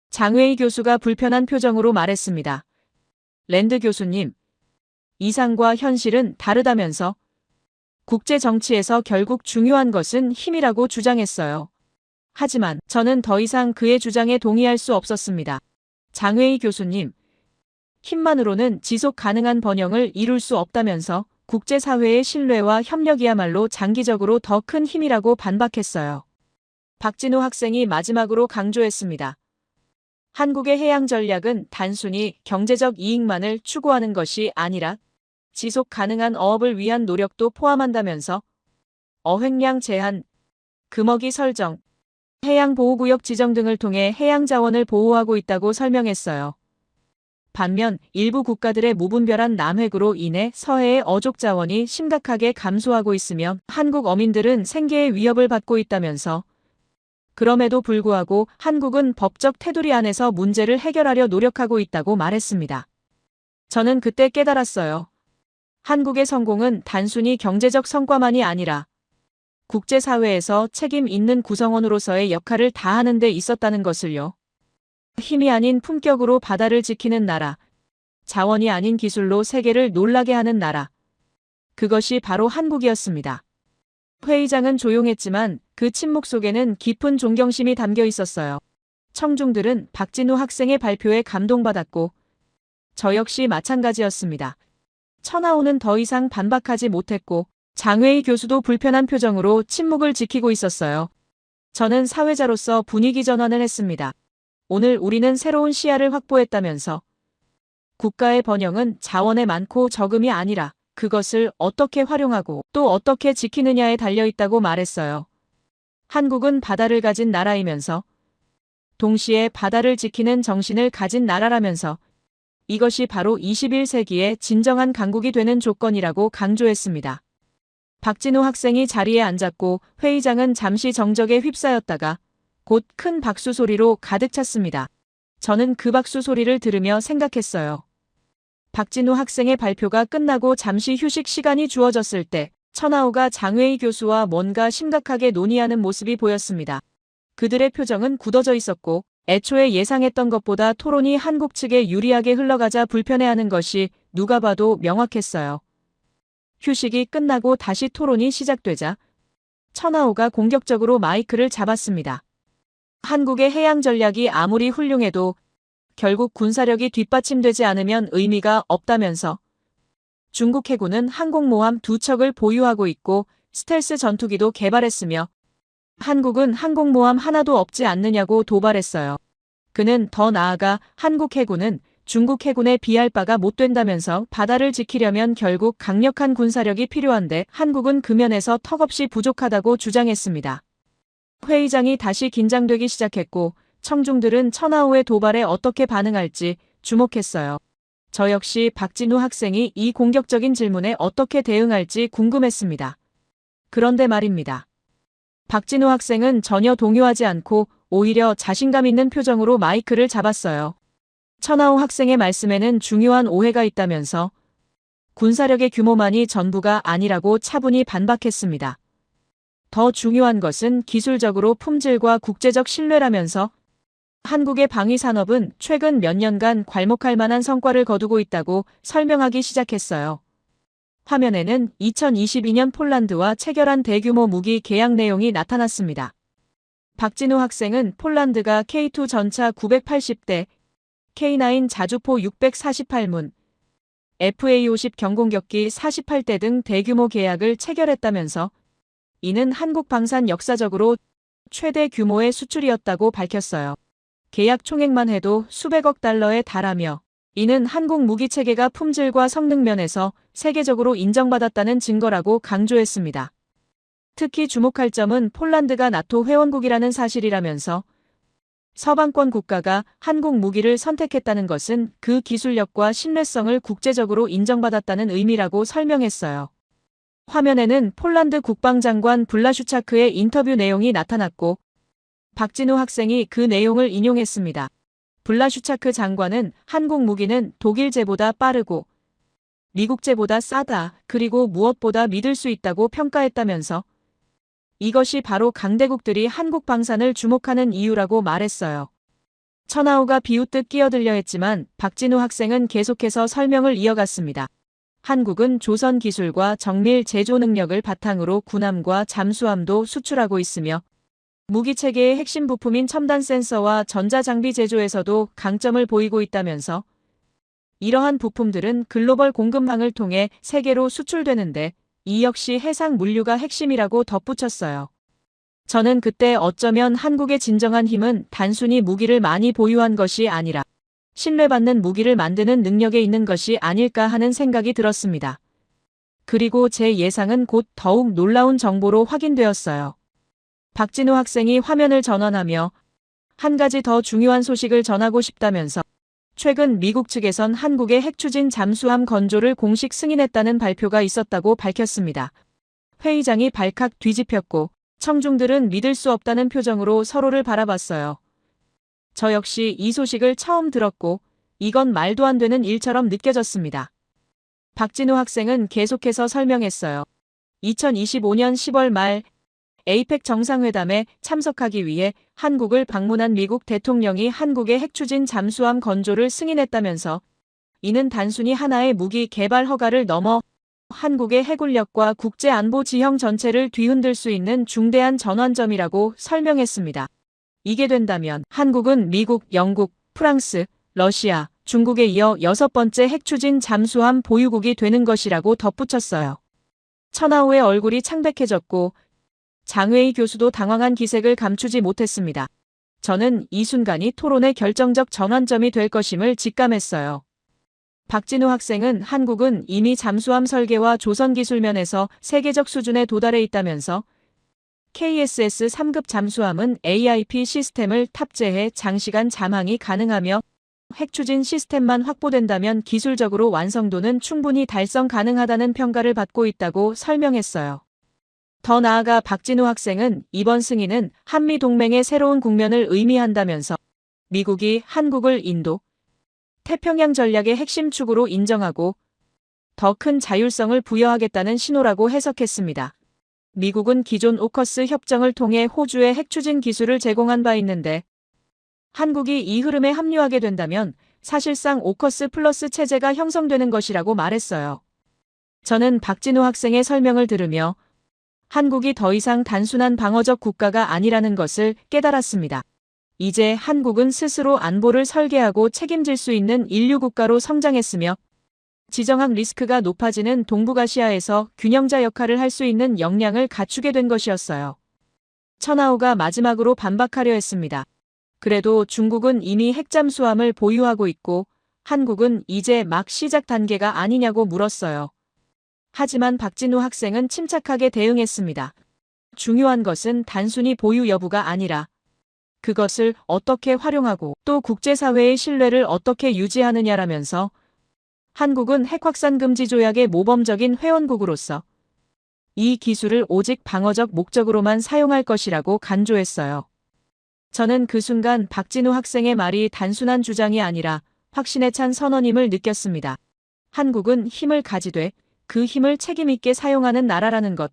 장웨이 교수가 불편한 표정으로 말했습니다. 랜드 교수님, 이상과 현실은 다르다면서 국제 정치에서 결국 중요한 것은 힘이라고 주장했어요. 하지만 저는 더 이상 그의 주장에 동의할 수 없었습니다. 장웨이 교수님, 힘만으로는 지속 가능한 번영을 이룰 수 없다면서 국제사회의 신뢰와 협력이야말로 장기적으로 더 큰 힘이라고 반박했어요. 박진우 학생이 마지막으로 강조했습니다. 한국의 해양 전략은 단순히 경제적 이익만을 추구하는 것이 아니라 지속 가능한 어업을 위한 노력도 포함한다면서 어획량 제한, 금어기 설정, 해양보호구역 지정 등을 통해 해양 자원을 보호하고 있다고 설명했어요. 반면 일부 국가들의 무분별한 남획으로 인해 서해의 어족 자원이 심각하게 감소하고 있으며 한국 어민들은 생계의 위협을 받고 있다면서 그럼에도 불구하고 한국은 법적 테두리 안에서 문제를 해결하려 노력하고 있다고 말했습니다. 저는 그때 깨달았어요. 한국의 성공은 단순히 경제적 성과만이 아니라 국제사회에서 책임 있는 구성원으로서의 역할을 다하는 데 있었다는 것을요. 힘이 아닌 품격으로 바다를 지키는 나라, 자원이 아닌 기술로 세계를 놀라게 하는 나라. 그것이 바로 한국이었습니다. 회의장은 조용했지만 그 침묵 속에는 깊은 존경심이 담겨 있었어요. 청중들은 박진우 학생의 발표에 감동받았고 저 역시 마찬가지였습니다. 천하우는 더 이상 반박하지 못했고 장웨이 교수도 불편한 표정으로 침묵을 지키고 있었어요. 저는 사회자로서 분위기 전환을 했습니다. 오늘 우리는 새로운 시야를 확보했다면서 국가의 번영은 자원의 많고 적음이 아니라 그것을 어떻게 활용하고 또 어떻게 지키느냐에 달려있다고 말했어요. 한국은 바다를 가진 나라이면서 동시에 바다를 지키는 정신을 가진 나라라면서 이것이 바로 21세기의 진정한 강국이 되는 조건이라고 강조했습니다. 박진우 학생이 자리에 앉았고 회의장은 잠시 정적에 휩싸였다가 곧 큰 박수 소리로 가득 찼습니다. 저는 그 박수 소리를 들으며 생각했어요. 박진우 학생의 발표가 끝나고 잠시 휴식 시간이 주어졌을 때 천하우가 장웨이 교수와 뭔가 심각하게 논의하는 모습이 보였습니다. 그들의 표정은 굳어져 있었고 애초에 예상했던 것보다 토론이 한국 측에 유리하게 흘러가자 불편해하는 것이 누가 봐도 명확했어요. 휴식이 끝나고 다시 토론이 시작되자 천하우가 공격적으로 마이크를 잡았습니다. 한국의 해양 전략이 아무리 훌륭해도 결국 군사력이 뒷받침되지 않으면 의미가 없다면서 중국 해군은 항공모함 2척을 보유하고 있고 스텔스 전투기도 개발했으며 한국은 항공모함 하나도 없지 않느냐고 도발했어요. 그는 더 나아가 한국 해군은 중국 해군에 비할 바가 못 된다면서 바다를 지키려면 결국 강력한 군사력이 필요한데 한국은 그 면에서 턱없이 부족하다고 주장했습니다. 회의장이 다시 긴장되기 시작했고 청중들은 천하우의 도발에 어떻게 반응할지 주목했어요. 저 역시 박진우 학생이 이 공격적인 질문에 어떻게 대응할지 궁금했습니다. 그런데 말입니다. 박진우 학생은 전혀 동요하지 않고 오히려 자신감 있는 표정으로 마이크를 잡았어요. 천하우 학생의 말씀에는 중요한 오해가 있다면서 군사력의 규모만이 전부가 아니라고 차분히 반박했습니다. 더 중요한 것은 기술적으로 품질과 국제적 신뢰라면서 한국의 방위 산업은 최근 몇 년간 괄목할 만한 성과를 거두고 있다고 설명하기 시작했어요. 화면에는 2022년 폴란드와 체결한 대규모 무기 계약 내용이 나타났습니다. 박진우 학생은 폴란드가 K2 전차 980대, K9 자주포 648문, FA50 경공격기 48대 등 대규모 계약을 체결했다면서 이는 한국 방산 역사적으로 최대 규모의 수출이었다고 밝혔어요. 계약 총액만 해도 수백억 달러에 달하며 이는 한국 무기체계가 품질과 성능 면에서 세계적으로 인정받았다는 증거라고 강조했습니다. 특히 주목할 점은 폴란드가 나토 회원국이라는 사실이라면서 서방권 국가가 한국 무기를 선택했다는 것은 그 기술력과 신뢰성을 국제적으로 인정받았다는 의미라고 설명했어요. 화면에는 폴란드 국방장관 블라슈차크의 인터뷰 내용이 나타났고 박진우 학생이 그 내용을 인용했습니다. 블라슈차크 장관은 한국 무기는 독일제보다 빠르고 미국제보다 싸다, 그리고 무엇보다 믿을 수 있다고 평가했다면서 이것이 바로 강대국들이 한국 방산을 주목하는 이유라고 말했어요. 천하우가 비웃듯 끼어들려 했지만 박진우 학생은 계속해서 설명을 이어갔습니다. 한국은 조선 기술과 정밀 제조 능력을 바탕으로 군함과 잠수함도 수출하고 있으며 무기체계의 핵심 부품인 첨단 센서와 전자장비 제조에서도 강점을 보이고 있다면서 이러한 부품들은 글로벌 공급망을 통해 세계로 수출되는데 이 역시 해상 물류가 핵심이라고 덧붙였어요. 저는 그때 어쩌면 한국의 진정한 힘은 단순히 무기를 많이 보유한 것이 아니라 신뢰받는 무기를 만드는 능력에 있는 것이 아닐까 하는 생각이 들었습니다. 그리고 제 예상은 곧 더욱 놀라운 정보로 확인되었어요. 박진우 학생이 화면을 전환하며 한 가지 더 중요한 소식을 전하고 싶다면서 최근 미국 측에선 한국의 핵추진 잠수함 건조를 공식 승인했다는 발표가 있었다고 밝혔습니다. 회의장이 발칵 뒤집혔고 청중들은 믿을 수 없다는 표정으로 서로를 바라봤어요. 저 역시 이 소식을 처음 들었고 이건 말도 안 되는 일처럼 느껴졌습니다. 박진우 학생은 계속해서 설명했어요. 2025년 10월 말 에이펙 정상회담에 참석하기 위해 한국을 방문한 미국 대통령이 한국의 핵추진 잠수함 건조를 승인했다면서 이는 단순히 하나의 무기 개발 허가를 넘어 한국의 해군력과 국제안보 지형 전체를 뒤흔들 수 있는 중대한 전환점이라고 설명했습니다. 이게 된다면 한국은 미국, 영국, 프랑스, 러시아, 중국에 이어 6번째 핵추진 잠수함 보유국이 되는 것이라고 덧붙였어요. 천하우의 얼굴이 창백해졌고 장외희 교수도 당황한 기색을 감추지 못했습니다. 저는 이 순간이 토론의 결정적 전환점이 될 것임을 직감했어요. 박진우 학생은 한국은 이미 잠수함 설계와 조선 기술 면에서 세계적 수준에 도달해 있다면서 KSS 3급 잠수함은 AIP 시스템을 탑재해 장시간 잠항이 가능하며 핵추진 시스템만 확보된다면 기술적으로 완성도는 충분히 달성 가능하다는 평가를 받고 있다고 설명했어요. 더 나아가 박진우 학생은 이번 승인은 한미동맹의 새로운 국면을 의미한다면서 미국이 한국을 인도, 태평양 전략의 핵심 축으로 인정하고 더 큰 자율성을 부여하겠다는 신호라고 해석했습니다. 미국은 기존 오커스 협정을 통해 호주에 핵추진 기술을 제공한 바 있는데 한국이 이 흐름에 합류하게 된다면 사실상 오커스 플러스 체제가 형성되는 것이라고 말했어요. 저는 박진우 학생의 설명을 들으며 한국이 더 이상 단순한 방어적 국가가 아니라는 것을 깨달았습니다. 이제 한국은 스스로 안보를 설계하고 책임질 수 있는 인류 국가로 성장했으며 지정학 리스크가 높아지는 동북아시아에서 균형자 역할을 할 수 있는 역량을 갖추게 된 것이었어요. 천하우가 마지막으로 반박하려 했습니다. 그래도 중국은 이미 핵잠수함을 보유하고 있고 한국은 이제 막 시작 단계가 아니냐고 물었어요. 하지만 박진우 학생은 침착하게 대응했습니다. 중요한 것은 단순히 보유 여부가 아니라 그것을 어떻게 활용하고 또 국제사회의 신뢰를 어떻게 유지하느냐라면서 한국은 핵확산 금지 조약의 모범적인 회원국으로서 이 기술을 오직 방어적 목적으로만 사용할 것이라고 간조했어요. 저는 그 순간 박진우 학생의 말이 단순한 주장이 아니라 확신에 찬 선언임을 느꼈습니다. 한국은 힘을 가지되 그 힘을 책임있게 사용하는 나라라는 것.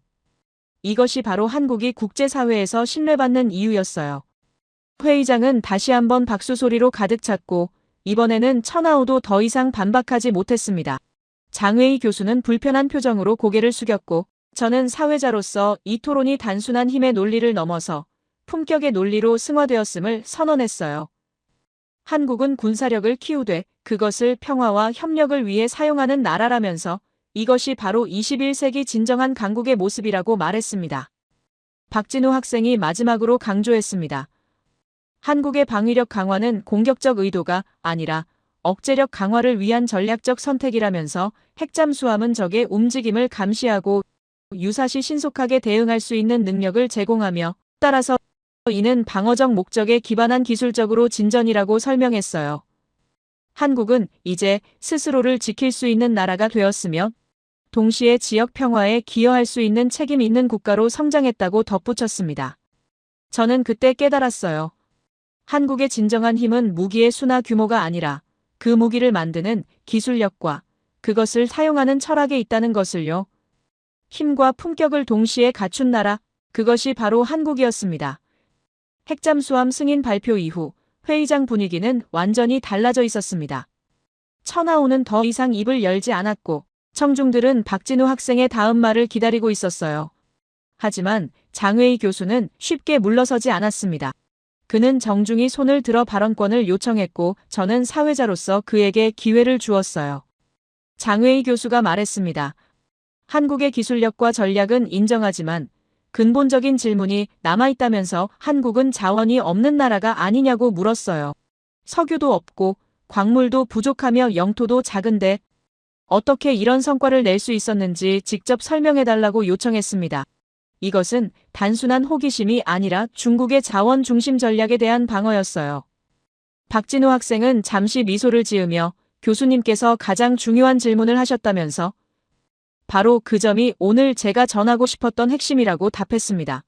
이것이 바로 한국이 국제사회에서 신뢰받는 이유였어요. 회의장은 다시 한번 박수 소리로 가득 찼고 이번에는 천하우도 더 이상 반박하지 못했습니다. 장웨이 교수는 불편한 표정으로 고개를 숙였고 저는 사회자로서 이 토론이 단순한 힘의 논리를 넘어서 품격의 논리로 승화되었음을 선언했어요. 한국은 군사력을 키우되 그것을 평화와 협력을 위해 사용하는 나라라면서 이것이 바로 21세기 진정한 강국의 모습이라고 말했습니다. 박진우 학생이 마지막으로 강조했습니다. 한국의 방위력 강화는 공격적 의도가 아니라 억제력 강화를 위한 전략적 선택이라면서 핵잠수함은 적의 움직임을 감시하고 유사시 신속하게 대응할 수 있는 능력을 제공하며 따라서 이는 방어적 목적에 기반한 기술적으로 진전이라고 설명했어요. 한국은 이제 스스로를 지킬 수 있는 나라가 되었으며 동시에 지역 평화에 기여할 수 있는 책임 있는 국가로 성장했다고 덧붙였습니다. 저는 그때 깨달았어요. 한국의 진정한 힘은 무기의 수나 규모가 아니라 그 무기를 만드는 기술력과 그것을 사용하는 철학에 있다는 것을요. 힘과 품격을 동시에 갖춘 나라, 그것이 바로 한국이었습니다. 핵잠수함 승인 발표 이후 회의장 분위기는 완전히 달라져 있었습니다. 천하오는 더 이상 입을 열지 않았고 청중들은 박진우 학생의 다음 말을 기다리고 있었어요. 하지만 장웨이 교수는 쉽게 물러서지 않았습니다. 그는 정중히 손을 들어 발언권을 요청했고 저는 사회자로서 그에게 기회를 주었어요. 장웨이 교수가 말했습니다. 한국의 기술력과 전략은 인정하지만 근본적인 질문이 남아있다면서 한국은 자원이 없는 나라가 아니냐고 물었어요. 석유도 없고 광물도 부족하며 영토도 작은데 어떻게 이런 성과를 낼 수 있었는지 직접 설명해달라고 요청했습니다. 이것은 단순한 호기심이 아니라 중국의 자원 중심 전략에 대한 방어였어요. 박진우 학생은 잠시 미소를 지으며 교수님께서 가장 중요한 질문을 하셨다면서 바로 그 점이 오늘 제가 전하고 싶었던 핵심이라고 답했습니다.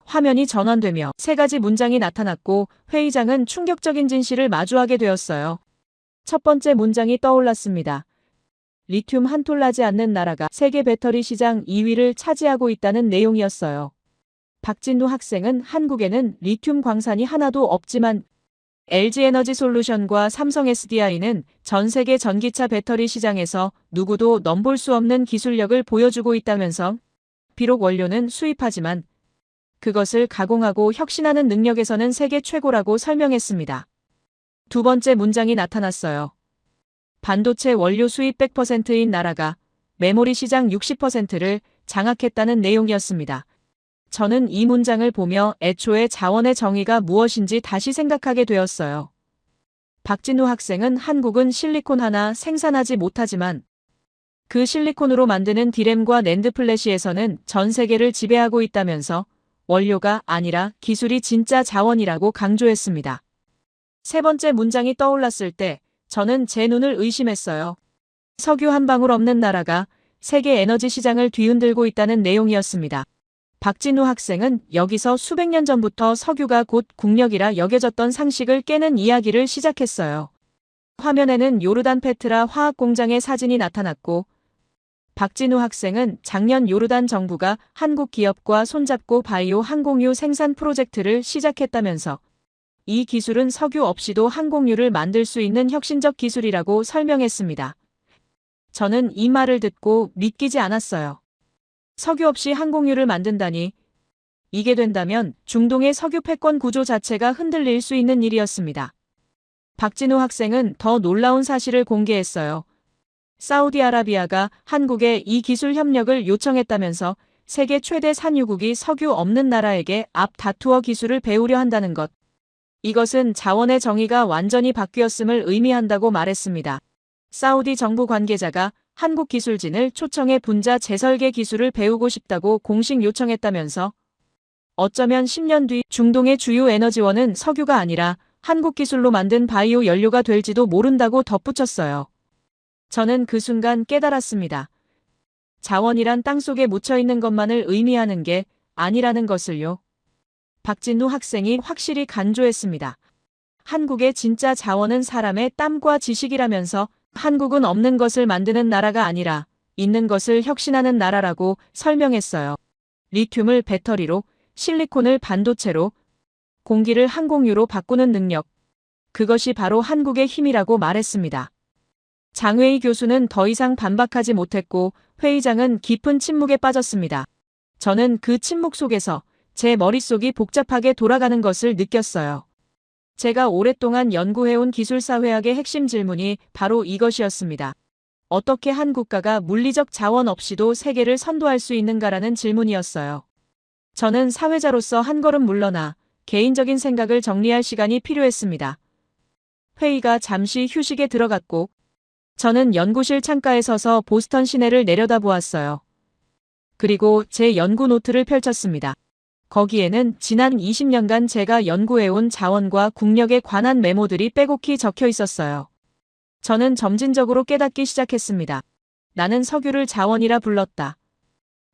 화면이 전환되며 세 가지 문장이 나타났고 회의장은 충격적인 진실을 마주하게 되었어요. 첫 번째 문장이 떠올랐습니다. 리튬 한 톨 나지 않는 나라가 세계 배터리 시장 2위를 차지하고 있다는 내용이었어요. 박진우 학생은 한국에는 리튬 광산이 하나도 없지만 LG에너지솔루션과 삼성 SDI는 전 세계 전기차 배터리 시장에서 누구도 넘볼 수 없는 기술력을 보여주고 있다면서 비록 원료는 수입하지만 그것을 가공하고 혁신하는 능력에서는 세계 최고라고 설명했습니다. 두 번째 문장이 나타났어요. 반도체 원료 수입 100%인 나라가 메모리 시장 60%를 장악했다는 내용이었습니다. 저는 이 문장을 보며 애초에 자원의 정의가 무엇인지 다시 생각하게 되었어요. 박진우 학생은 한국은 실리콘 하나 생산하지 못하지만 그 실리콘으로 만드는 디램과 낸드 플래시에서는 전 세계를 지배하고 있다면서 원료가 아니라 기술이 진짜 자원이라고 강조했습니다. 세 번째 문장이 떠올랐을 때 저는 제 눈을 의심했어요. 석유 한 방울 없는 나라가 세계 에너지 시장을 뒤흔들고 있다는 내용이었습니다. 박진우 학생은 여기서 수백 년 전부터 석유가 곧 국력이라 여겨졌던 상식을 깨는 이야기를 시작했어요. 화면에는 요르단 페트라 화학공장의 사진이 나타났고 박진우 학생은 작년 요르단 정부가 한국 기업과 손잡고 바이오 항공유 생산 프로젝트를 시작했다면서 이 기술은 석유 없이도 항공유를 만들 수 있는 혁신적 기술이라고 설명했습니다. 저는 이 말을 듣고 믿기지 않았어요. 석유 없이 항공유를 만든다니 이게 된다면 중동의 석유 패권 구조 자체가 흔들릴 수 있는 일이었습니다. 박진우 학생은 더 놀라운 사실을 공개했어요. 사우디아라비아가 한국에 이 기술 협력을 요청했다면서 세계 최대 산유국이 석유 없는 나라에게 앞다투어 기술을 배우려 한다는 것. 이것은 자원의 정의가 완전히 바뀌었음을 의미한다고 말했습니다. 사우디 정부 관계자가 한국 기술진을 초청해 분자 재설계 기술을 배우고 싶다고 공식 요청했다면서 어쩌면 10년 뒤 중동의 주요 에너지원은 석유가 아니라 한국 기술로 만든 바이오 연료가 될지도 모른다고 덧붙였어요. 저는 그 순간 깨달았습니다. 자원이란 땅속에 묻혀있는 것만을 의미하는 게 아니라는 것을요. 박진우 학생이 확실히 간조했습니다. 한국의 진짜 자원은 사람의 땀과 지식이라면서 한국은 없는 것을 만드는 나라가 아니라 있는 것을 혁신하는 나라라고 설명했어요. 리튬을 배터리로, 실리콘을 반도체로, 공기를 항공유로 바꾸는 능력. 그것이 바로 한국의 힘이라고 말했습니다. 장웨이 교수는 더 이상 반박하지 못했고 회의장은 깊은 침묵에 빠졌습니다. 저는 그 침묵 속에서 제 머릿속이 복잡하게 돌아가는 것을 느꼈어요. 제가 오랫동안 연구해온 기술사회학의 핵심 질문이 바로 이것이었습니다. 어떻게 한 국가가 물리적 자원 없이도 세계를 선도할 수 있는가라는 질문이었어요. 저는 사회자로서 한 걸음 물러나 개인적인 생각을 정리할 시간이 필요했습니다. 회의가 잠시 휴식에 들어갔고 저는 연구실 창가에 서서 보스턴 시내를 내려다보았어요. 그리고 제 연구 노트를 펼쳤습니다. 거기에는 지난 20년간 제가 연구해온 자원과 국력에 관한 메모들이 빼곡히 적혀 있었어요. 저는 점진적으로 깨닫기 시작했습니다. 나는 석유를 자원이라 불렀다.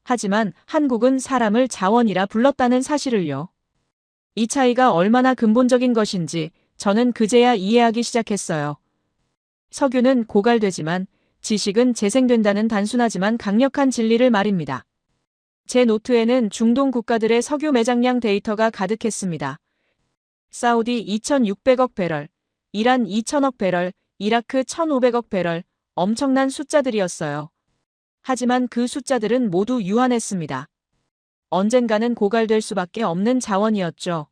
하지만 한국은 사람을 자원이라 불렀다는 사실을요. 이 차이가 얼마나 근본적인 것인지 저는 그제야 이해하기 시작했어요. 석유는 고갈되지만 지식은 재생된다는 단순하지만 강력한 진리를 말입니다. 제 노트에는 중동 국가들의 석유 매장량 데이터가 가득했습니다. 사우디 2,600억 배럴, 이란 2,000억 배럴, 이라크 1,500억 배럴, 엄청난 숫자들이었어요. 하지만 그 숫자들은 모두 유한했습니다. 언젠가는 고갈될 수밖에 없는 자원이었죠.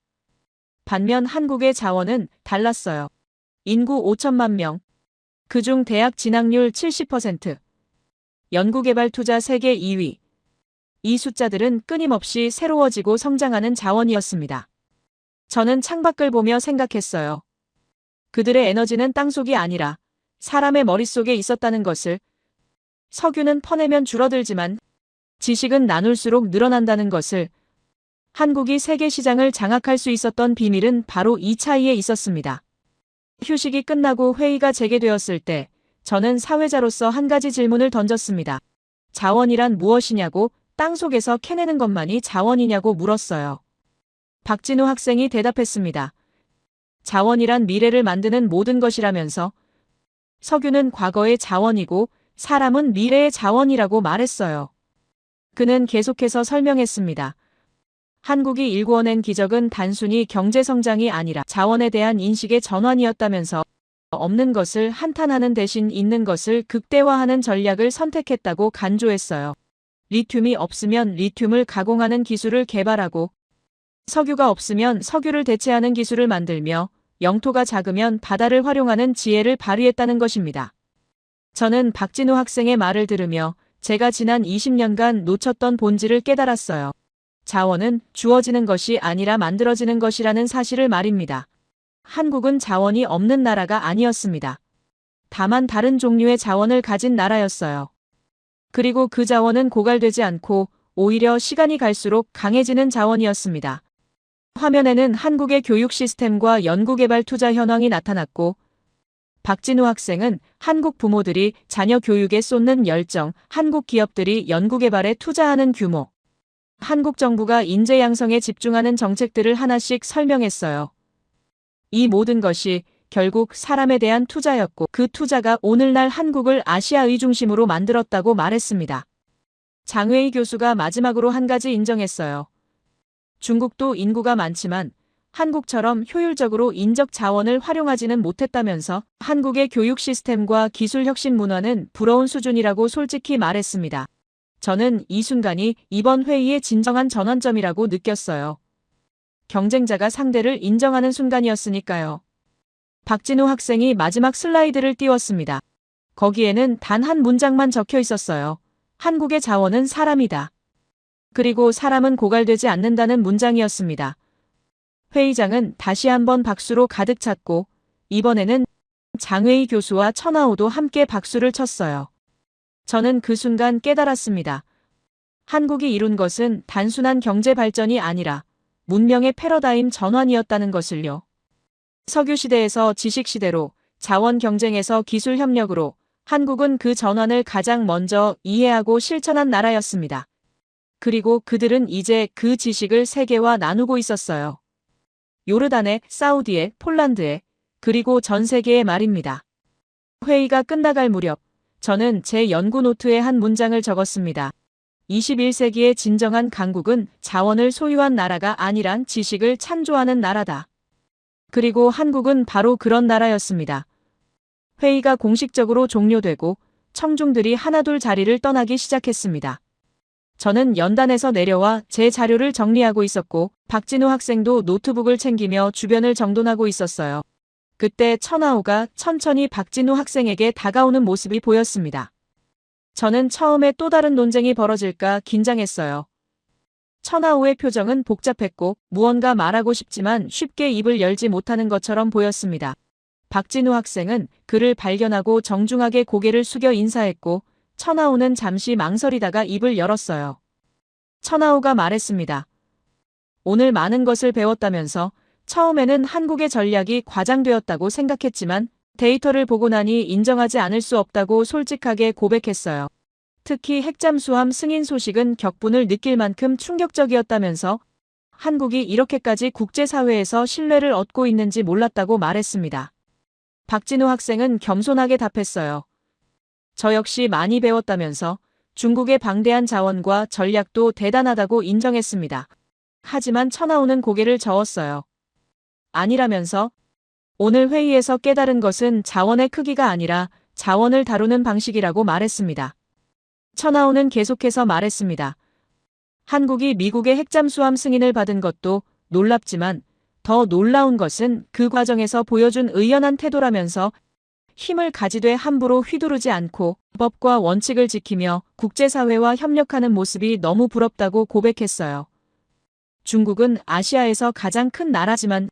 반면 한국의 자원은 달랐어요. 인구 5천만 명, 그중 대학 진학률 70%, 연구개발 투자 세계 2위. 이 숫자들은 끊임없이 새로워지고 성장하는 자원이었습니다. 저는 창밖을 보며 생각했어요. 그들의 에너지는 땅속이 아니라 사람의 머릿속에 있었다는 것을. 석유는 퍼내면 줄어들지만 지식은 나눌수록 늘어난다는 것을. 한국이 세계 시장을 장악할 수 있었던 비밀은 바로 이 차이에 있었습니다. 휴식이 끝나고 회의가 재개되었을 때 저는 사회자로서 한 가지 질문을 던졌습니다. 자원이란 무엇이냐고, 땅속에서 캐내는 것만이 자원이냐고 물었어요. 박진우 학생이 대답했습니다. 자원이란 미래를 만드는 모든 것이라면서. 석유는 과거의 자원이고 사람은 미래의 자원이라고 말했어요. 그는 계속해서 설명했습니다. 한국이 일구어낸 기적은 단순히 경제성장이 아니라 자원에 대한 인식의 전환이었다면서 없는 것을 한탄하는 대신 있는 것을 극대화하는 전략을 선택했다고 간조했어요. 리튬이 없으면 리튬을 가공하는 기술을 개발하고 석유가 없으면 석유를 대체하는 기술을 만들며 영토가 작으면 바다를 활용하는 지혜를 발휘했다는 것입니다. 저는 박진우 학생의 말을 들으며 제가 지난 20년간 놓쳤던 본질을 깨달았어요. 자원은 주어지는 것이 아니라 만들어지는 것이라는 사실을 말입니다. 한국은 자원이 없는 나라가 아니었습니다. 다만 다른 종류의 자원을 가진 나라였어요. 그리고 그 자원은 고갈되지 않고 오히려 시간이 갈수록 강해지는 자원이었습니다. 화면에는 한국의 교육 시스템과 연구개발 투자 현황이 나타났고 박진우 학생은 한국 부모들이 자녀 교육에 쏟는 열정, 한국 기업들이 연구개발에 투자하는 규모, 한국 정부가 인재 양성에 집중하는 정책들을 하나씩 설명했어요. 이 모든 것이 결국 사람에 대한 투자였고 그 투자가 오늘날 한국을 아시아의 중심으로 만들었다고 말했습니다. 장웨이 교수가 마지막으로 한 가지 인정했어요. 중국도 인구가 많지만 한국처럼 효율적으로 인적 자원을 활용하지는 못했다면서 한국의 교육 시스템과 기술 혁신 문화는 부러운 수준이라고 솔직히 말했습니다. 저는 이 순간이 이번 회의의 진정한 전환점이라고 느꼈어요. 경쟁자가 상대를 인정하는 순간이었으니까요. 박진우 학생이 마지막 슬라이드를 띄웠습니다. 거기에는 단 한 문장만 적혀 있었어요. 한국의 자원은 사람이다. 그리고 사람은 고갈되지 않는다는 문장이었습니다. 회의장은 다시 한번 박수로 가득 찼고 이번에는 장웨이 교수와 천하오도 함께 박수를 쳤어요. 저는 그 순간 깨달았습니다. 한국이 이룬 것은 단순한 경제 발전이 아니라 문명의 패러다임 전환이었다는 것을요. 석유 시대에서 지식 시대로, 자원 경쟁에서 기술 협력으로 한국은 그 전환을 가장 먼저 이해하고 실천한 나라였습니다. 그리고 그들은 이제 그 지식을 세계와 나누고 있었어요. 요르단에, 사우디에, 폴란드에, 그리고 전 세계에 말입니다. 회의가 끝나갈 무렵 저는 제 연구 노트에 한 문장을 적었습니다. 21세기의 진정한 강국은 자원을 소유한 나라가 아니란 지식을 찬조하는 나라다. 그리고 한국은 바로 그런 나라였습니다. 회의가 공식적으로 종료되고 청중들이 하나둘 자리를 떠나기 시작했습니다. 저는 연단에서 내려와 제 자료를 정리하고 있었고 박진우 학생도 노트북을 챙기며 주변을 정돈하고 있었어요. 그때 천하우가 천천히 박진우 학생에게 다가오는 모습이 보였습니다. 저는 처음에 또 다른 논쟁이 벌어질까 긴장했어요. 천하우의 표정은 복잡했고 무언가 말하고 싶지만 쉽게 입을 열지 못하는 것처럼 보였습니다. 박진우 학생은 그를 발견하고 정중하게 고개를 숙여 인사했고 천하우는 잠시 망설이다가 입을 열었어요. 천하우가 말했습니다. 오늘 많은 것을 배웠다면서 처음에는 한국의 전략이 과장되었다고 생각했지만 데이터를 보고 나니 인정하지 않을 수 없다고 솔직하게 고백했어요. 특히 핵잠수함 승인 소식은 격분을 느낄 만큼 충격적이었다면서 한국이 이렇게까지 국제사회에서 신뢰를 얻고 있는지 몰랐다고 말했습니다. 박진우 학생은 겸손하게 답했어요. 저 역시 많이 배웠다면서 중국의 방대한 자원과 전략도 대단하다고 인정했습니다. 하지만 천하우는 고개를 저었어요. 아니라면서 오늘 회의에서 깨달은 것은 자원의 크기가 아니라 자원을 다루는 방식이라고 말했습니다. 천하우는 계속해서 말했습니다. 한국이 미국의 핵잠수함 승인을 받은 것도 놀랍지만 더 놀라운 것은 그 과정에서 보여준 의연한 태도라면서 힘을 가지되 함부로 휘두르지 않고 법과 원칙을 지키며 국제사회와 협력하는 모습이 너무 부럽다고 고백했어요. 중국은 아시아에서 가장 큰 나라지만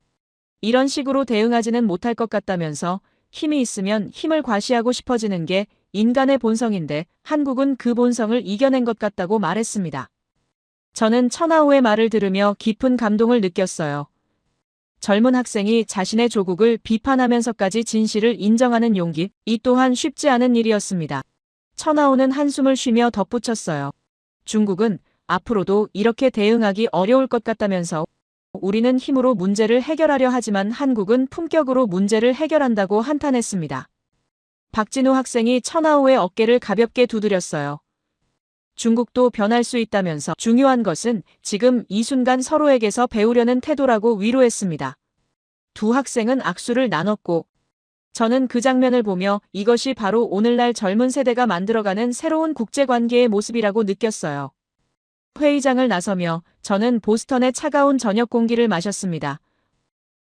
이런 식으로 대응하지는 못할 것 같다면서 힘이 있으면 힘을 과시하고 싶어지는 게 인간의 본성인데 한국은 그 본성을 이겨낸 것 같다고 말했습니다. 저는 천하우의 말을 들으며 깊은 감동을 느꼈어요. 젊은 학생이 자신의 조국을 비판하면서까지 진실을 인정하는 용기, 이 또한 쉽지 않은 일이었습니다. 천하우는 한숨을 쉬며 덧붙였어요. 중국은 앞으로도 이렇게 대응하기 어려울 것 같다면서 우리는 힘으로 문제를 해결하려 하지만 한국은 품격으로 문제를 해결한다고 한탄했습니다. 박진우 학생이 천하우의 어깨를 가볍게 두드렸어요. 중국도 변할 수 있다면서 중요한 것은 지금 이 순간 서로에게서 배우려는 태도라고 위로했습니다. 두 학생은 악수를 나눴고 저는 그 장면을 보며 이것이 바로 오늘날 젊은 세대가 만들어가는 새로운 국제관계의 모습이라고 느꼈어요. 회의장을 나서며 저는 보스턴의 차가운 저녁 공기를 마셨습니다.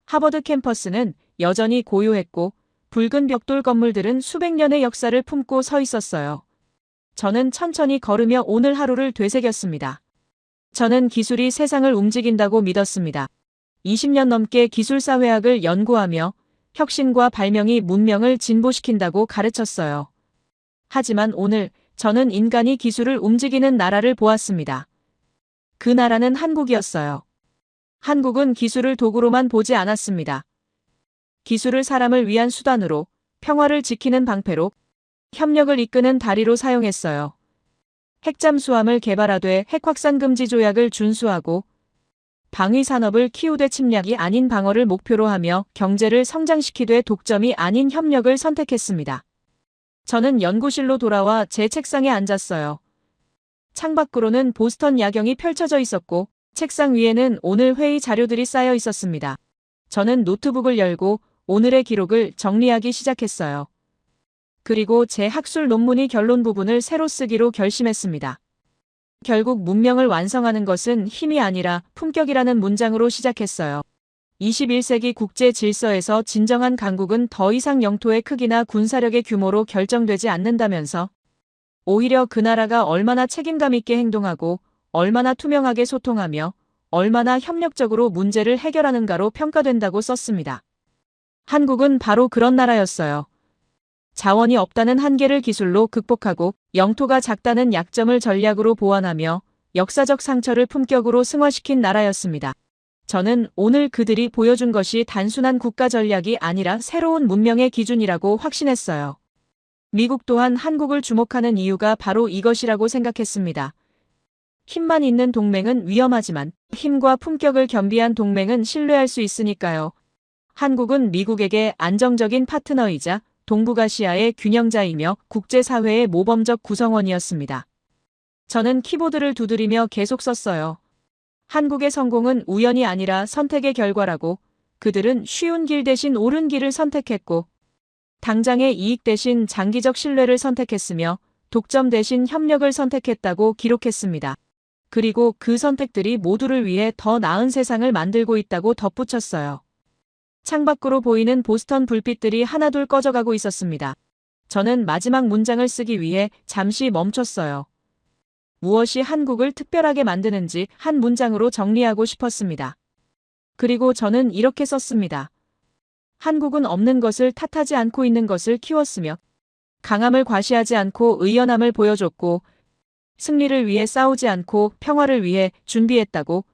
하버드 캠퍼스는 여전히 고요했고 붉은 벽돌 건물들은 수백 년의 역사를 품고 서 있었어요. 저는 천천히 걸으며 오늘 하루를 되새겼습니다. 저는 기술이 세상을 움직인다고 믿었습니다. 20년 넘게 기술사회학을 연구하며 혁신과 발명이 문명을 진보시킨다고 가르쳤어요. 하지만 오늘 저는 인간이 기술을 움직이는 나라를 보았습니다. 그 나라는 한국이었어요. 한국은 기술을 도구로만 보지 않았습니다. 기술을 사람을 위한 수단으로, 평화를 지키는 방패로, 협력을 이끄는 다리로 사용했어요. 핵잠수함을 개발하되 핵확산 금지 조약을 준수하고 방위 산업을 키우되 침략이 아닌 방어를 목표로 하며 경제를 성장시키되 독점이 아닌 협력을 선택했습니다. 저는 연구실로 돌아와 제 책상에 앉았어요. 창밖으로는 보스턴 야경이 펼쳐져 있었고 책상 위에는 오늘 회의 자료들이 쌓여 있었습니다. 저는 노트북을 열고 오늘의 기록을 정리하기 시작했어요. 그리고 제 학술 논문이 결론 부분을 새로 쓰기로 결심했습니다. 결국 문명을 완성하는 것은 힘이 아니라 품격이라는 문장으로 시작했어요. 21세기 국제 질서에서 진정한 강국은 더 이상 영토의 크기나 군사력의 규모로 결정되지 않는다면서 오히려 그 나라가 얼마나 책임감 있게 행동하고 얼마나 투명하게 소통하며 얼마나 협력적으로 문제를 해결하는가로 평가된다고 썼습니다. 한국은 바로 그런 나라였어요. 자원이 없다는 한계를 기술로 극복하고 영토가 작다는 약점을 전략으로 보완하며 역사적 상처를 품격으로 승화시킨 나라였습니다. 저는 오늘 그들이 보여준 것이 단순한 국가 전략이 아니라 새로운 문명의 기준이라고 확신했어요. 미국 또한 한국을 주목하는 이유가 바로 이것이라고 생각했습니다. 힘만 있는 동맹은 위험하지만 힘과 품격을 겸비한 동맹은 신뢰할 수 있으니까요. 한국은 미국에게 안정적인 파트너이자 동북아시아의 균형자이며 국제사회의 모범적 구성원이었습니다. 저는 키보드를 두드리며 계속 썼어요. 한국의 성공은 우연이 아니라 선택의 결과라고, 그들은 쉬운 길 대신 옳은 길을 선택했고 당장의 이익 대신 장기적 신뢰를 선택했으며 독점 대신 협력을 선택했다고 기록했습니다. 그리고 그 선택들이 모두를 위해 더 나은 세상을 만들고 있다고 덧붙였어요. 창밖으로 보이는 보스턴 불빛들이 하나둘 꺼져가고 있었습니다. 저는 마지막 문장을 쓰기 위해 잠시 멈췄어요. 무엇이 한국을 특별하게 만드는지 한 문장으로 정리하고 싶었습니다. 그리고 저는 이렇게 썼습니다. 한국은 없는 것을 탓하지 않고 있는 것을 키웠으며 강함을 과시하지 않고 의연함을 보여줬고 승리를 위해 싸우지 않고 평화를 위해 준비했다고.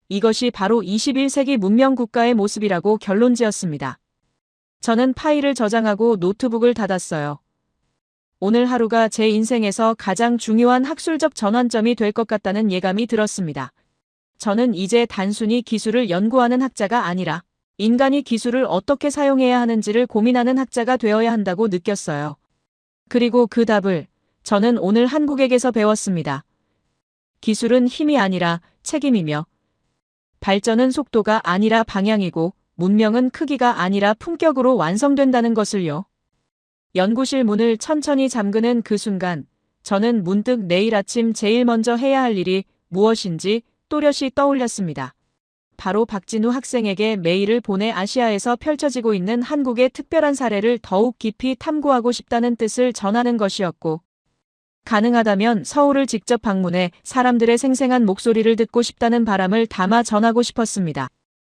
이것이 바로 21세기 문명 국가의 모습이라고 결론지었습니다. 저는 파일을 저장하고 노트북을 닫았어요. 오늘 하루가 제 인생에서 가장 중요한 학술적 전환점이 될 것 같다는 예감이 들었습니다. 저는 이제 단순히 기술을 연구하는 학자가 아니라 인간이 기술을 어떻게 사용해야 하는지를 고민하는 학자가 되어야 한다고 느꼈어요. 그리고 그 답을 저는 오늘 한국에게서 배웠습니다. 기술은 힘이 아니라 책임이며 발전은 속도가 아니라 방향이고 문명은 크기가 아니라 품격으로 완성된다는 것을요. 연구실 문을 천천히 잠그는 그 순간 저는 문득 내일 아침 제일 먼저 해야 할 일이 무엇인지 또렷이 떠올렸습니다. 바로 박진우 학생에게 메일을 보내 아시아에서 펼쳐지고 있는 한국의 특별한 사례를 더욱 깊이 탐구하고 싶다는 뜻을 전하는 것이었고, 가능하다면 서울을 직접 방문해 사람들의 생생한 목소리를 듣고 싶다는 바람을 담아 전하고 싶었습니다.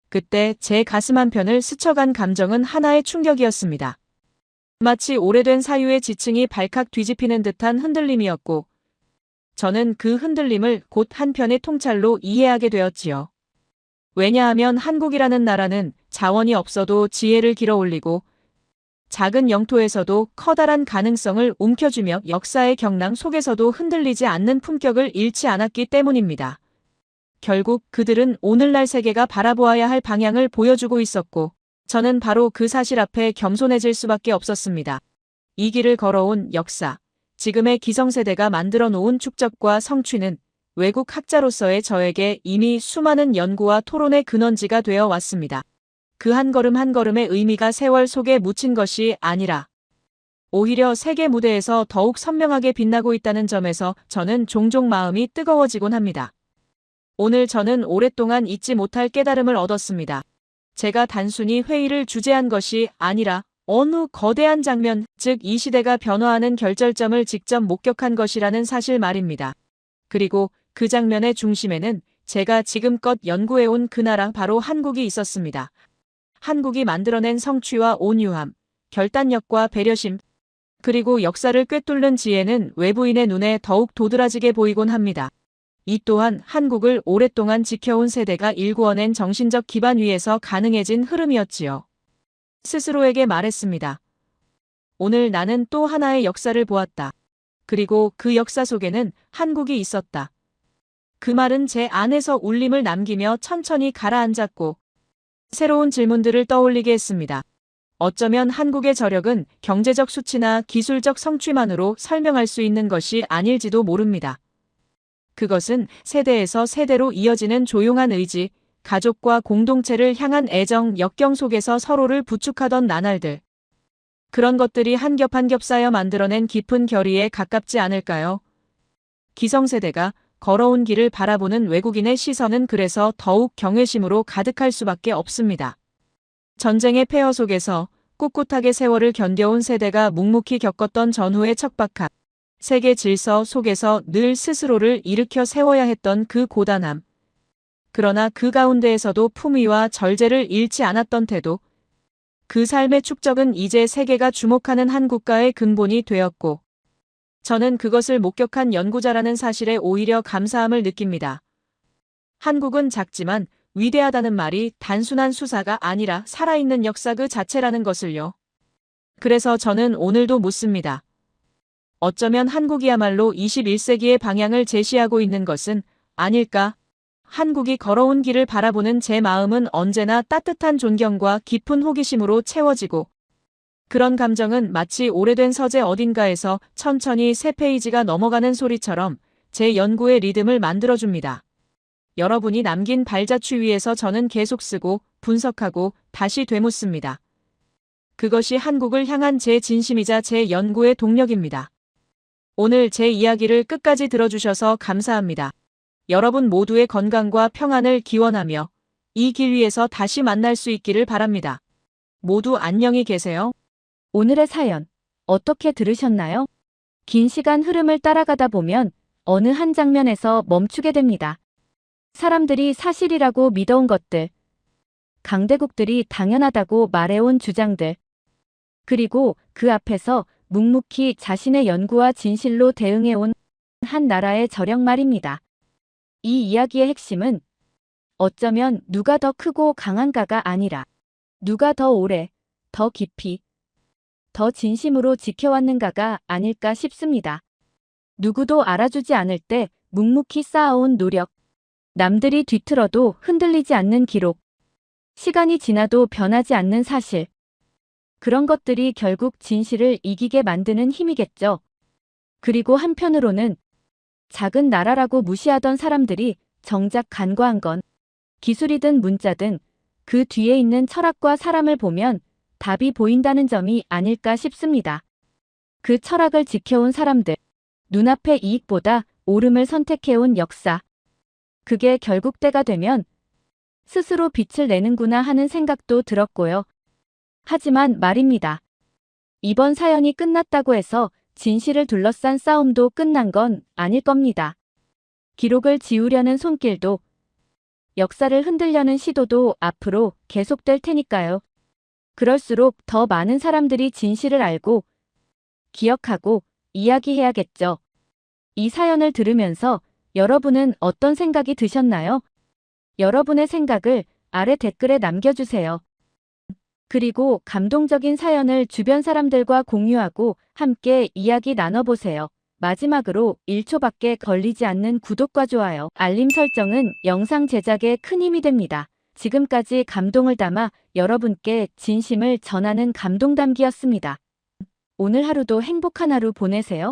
그때 제 가슴 한편을 스쳐간 감정은 하나의 충격이었습니다. 마치 오래된 사유의 지층이 발칵 뒤집히는 듯한 흔들림이었고, 저는 그 흔들림을 곧 한편의 통찰로 이해하게 되었지요. 왜냐하면 한국이라는 나라는 자원이 없어도 지혜를 길어올리고 작은 영토에서도 커다란 가능성을 움켜쥐며 역사의 경랑 속에서도 흔들리지 않는 품격을 잃지 않았기 때문입니다. 결국 그들은 오늘날 세계가 바라보아야 할 방향을 보여주고 있었고, 저는 바로 그 사실 앞에 겸손해질 수밖에 없었습니다. 이 길을 걸어온 역사, 지금의 기성세대가 만들어 놓은 축적과 성취는 외국 학자로서의 저에게 이미 수많은 연구와 토론의 근원지가 되어 왔습니다. 그 한 걸음 한 걸음의 의미가 세월 속에 묻힌 것이 아니라 오히려 세계 무대에서 더욱 선명하게 빛나고 있다는 점에서 저는 종종 마음이 뜨거워지곤 합니다. 오늘 저는 오랫동안 잊지 못할 깨달음을 얻었습니다. 제가 단순히 회의를 주재한 것이 아니라 어느 거대한 장면, 즉 이 시대가 변화하는 결절점을 직접 목격한 것이라는 사실 말입니다. 그리고 그 장면의 중심에는 제가 지금껏 연구해온 그 나라 바로 한국이 있었습니다. 한국이 만들어낸 성취와 온유함, 결단력과 배려심, 그리고 역사를 꿰뚫는 지혜는 외부인의 눈에 더욱 도드라지게 보이곤 합니다. 이 또한 한국을 오랫동안 지켜온 세대가 일구어낸 정신적 기반 위에서 가능해진 흐름이었지요. 스스로에게 말했습니다. 오늘 나는 또 하나의 역사를 보았다. 그리고 그 역사 속에는 한국이 있었다. 그 말은 제 안에서 울림을 남기며 천천히 가라앉았고 새로운 질문들을 떠올리게 했습니다. 어쩌면 한국의 저력은 경제적 수치나 기술적 성취만으로 설명할 수 있는 것이 아닐지도 모릅니다. 그것은 세대에서 세대로 이어지는 조용한 의지, 가족과 공동체를 향한 애정, 역경 속에서 서로를 부축하던 나날들. 그런 것들이 한 겹 한 겹 쌓여 만들어낸 깊은 결의에 가깝지 않을까요? 기성세대가 걸어온 길을 바라보는 외국인의 시선은 그래서 더욱 경외심으로 가득할 수밖에 없습니다. 전쟁의 폐허 속에서 꿋꿋하게 세월을 견뎌온 세대가 묵묵히 겪었던 전후의 척박함, 세계 질서 속에서 늘 스스로를 일으켜 세워야 했던 그 고단함. 그러나 그 가운데에서도 품위와 절제를 잃지 않았던 태도. 그 삶의 축적은 이제 세계가 주목하는 한 국가의 근본이 되었고, 저는 그것을 목격한 연구자라는 사실에 오히려 감사함을 느낍니다. 한국은 작지만 위대하다는 말이 단순한 수사가 아니라 살아있는 역사 그 자체라는 것을요. 그래서 저는 오늘도 묻습니다. 어쩌면 한국이야말로 21세기의 방향을 제시하고 있는 것은 아닐까? 한국이 걸어온 길을 바라보는 제 마음은 언제나 따뜻한 존경과 깊은 호기심으로 채워지고, 그런 감정은 마치 오래된 서재 어딘가에서 천천히 새 페이지가 넘어가는 소리처럼 제 연구의 리듬을 만들어줍니다. 여러분이 남긴 발자취 위에서 저는 계속 쓰고 분석하고 다시 되묻습니다. 그것이 한국을 향한 제 진심이자 제 연구의 동력입니다. 오늘 제 이야기를 끝까지 들어주셔서 감사합니다. 여러분 모두의 건강과 평안을 기원하며 이 길 위에서 다시 만날 수 있기를 바랍니다. 모두 안녕히 계세요.
오늘의 사연 어떻게 들으셨나요? 긴 시간 흐름을 따라가다 보면 어느 한 장면에서 멈추게 됩니다. 사람들이 사실이라고 믿어온 것들, 강대국들이 당연하다고 말해온 주장들, 그리고 그 앞에서 묵묵히 자신의 연구와 진실로 대응해온 한 나라의 저력 말입니다. 이 이야기의 핵심은 어쩌면 누가 더 크고 강한가가 아니라 누가 더 오래, 더 깊이, 더 진심으로 지켜왔는가가 아닐까 싶습니다. 누구도 알아주지 않을 때 묵묵히 쌓아온 노력, 남들이 뒤틀어도 흔들리지 않는 기록, 시간이 지나도 변하지 않는 사실. 그런 것들이 결국 진실을 이기게 만드는 힘이겠죠. 그리고 한편으로는 작은 나라라고 무시하던 사람들이 정작 간과한 건 기술이든 문자든 그 뒤에 있는 철학과 사람을 보면 답이 보인다는 점이 아닐까 싶습니다. 그 철학을 지켜온 사람들, 눈앞의 이익보다 옳음을 선택해온 역사. 그게 결국 때가 되면 스스로 빛을 내는구나 하는 생각도 들었고요. 하지만 말입니다. 이번 사연이 끝났다고 해서 진실을 둘러싼 싸움도 끝난 건 아닐 겁니다. 기록을 지우려는 손길도, 역사를 흔들려는 시도도 앞으로 계속될 테니까요. 그럴수록 더 많은 사람들이 진실을 알고, 기억하고, 이야기해야겠죠. 이 사연을 들으면서 여러분은 어떤 생각이 드셨나요? 여러분의 생각을 아래 댓글에 남겨주세요. 그리고 감동적인 사연을 주변 사람들과 공유하고 함께 이야기 나눠보세요. 마지막으로 1초밖에 걸리지 않는 구독과 좋아요, 알림 설정은 영상 제작에 큰 힘이 됩니다. 지금까지 감동을 담아 여러분께 진심을 전하는 감동담기였습니다. 오늘 하루도 행복한 하루 보내세요.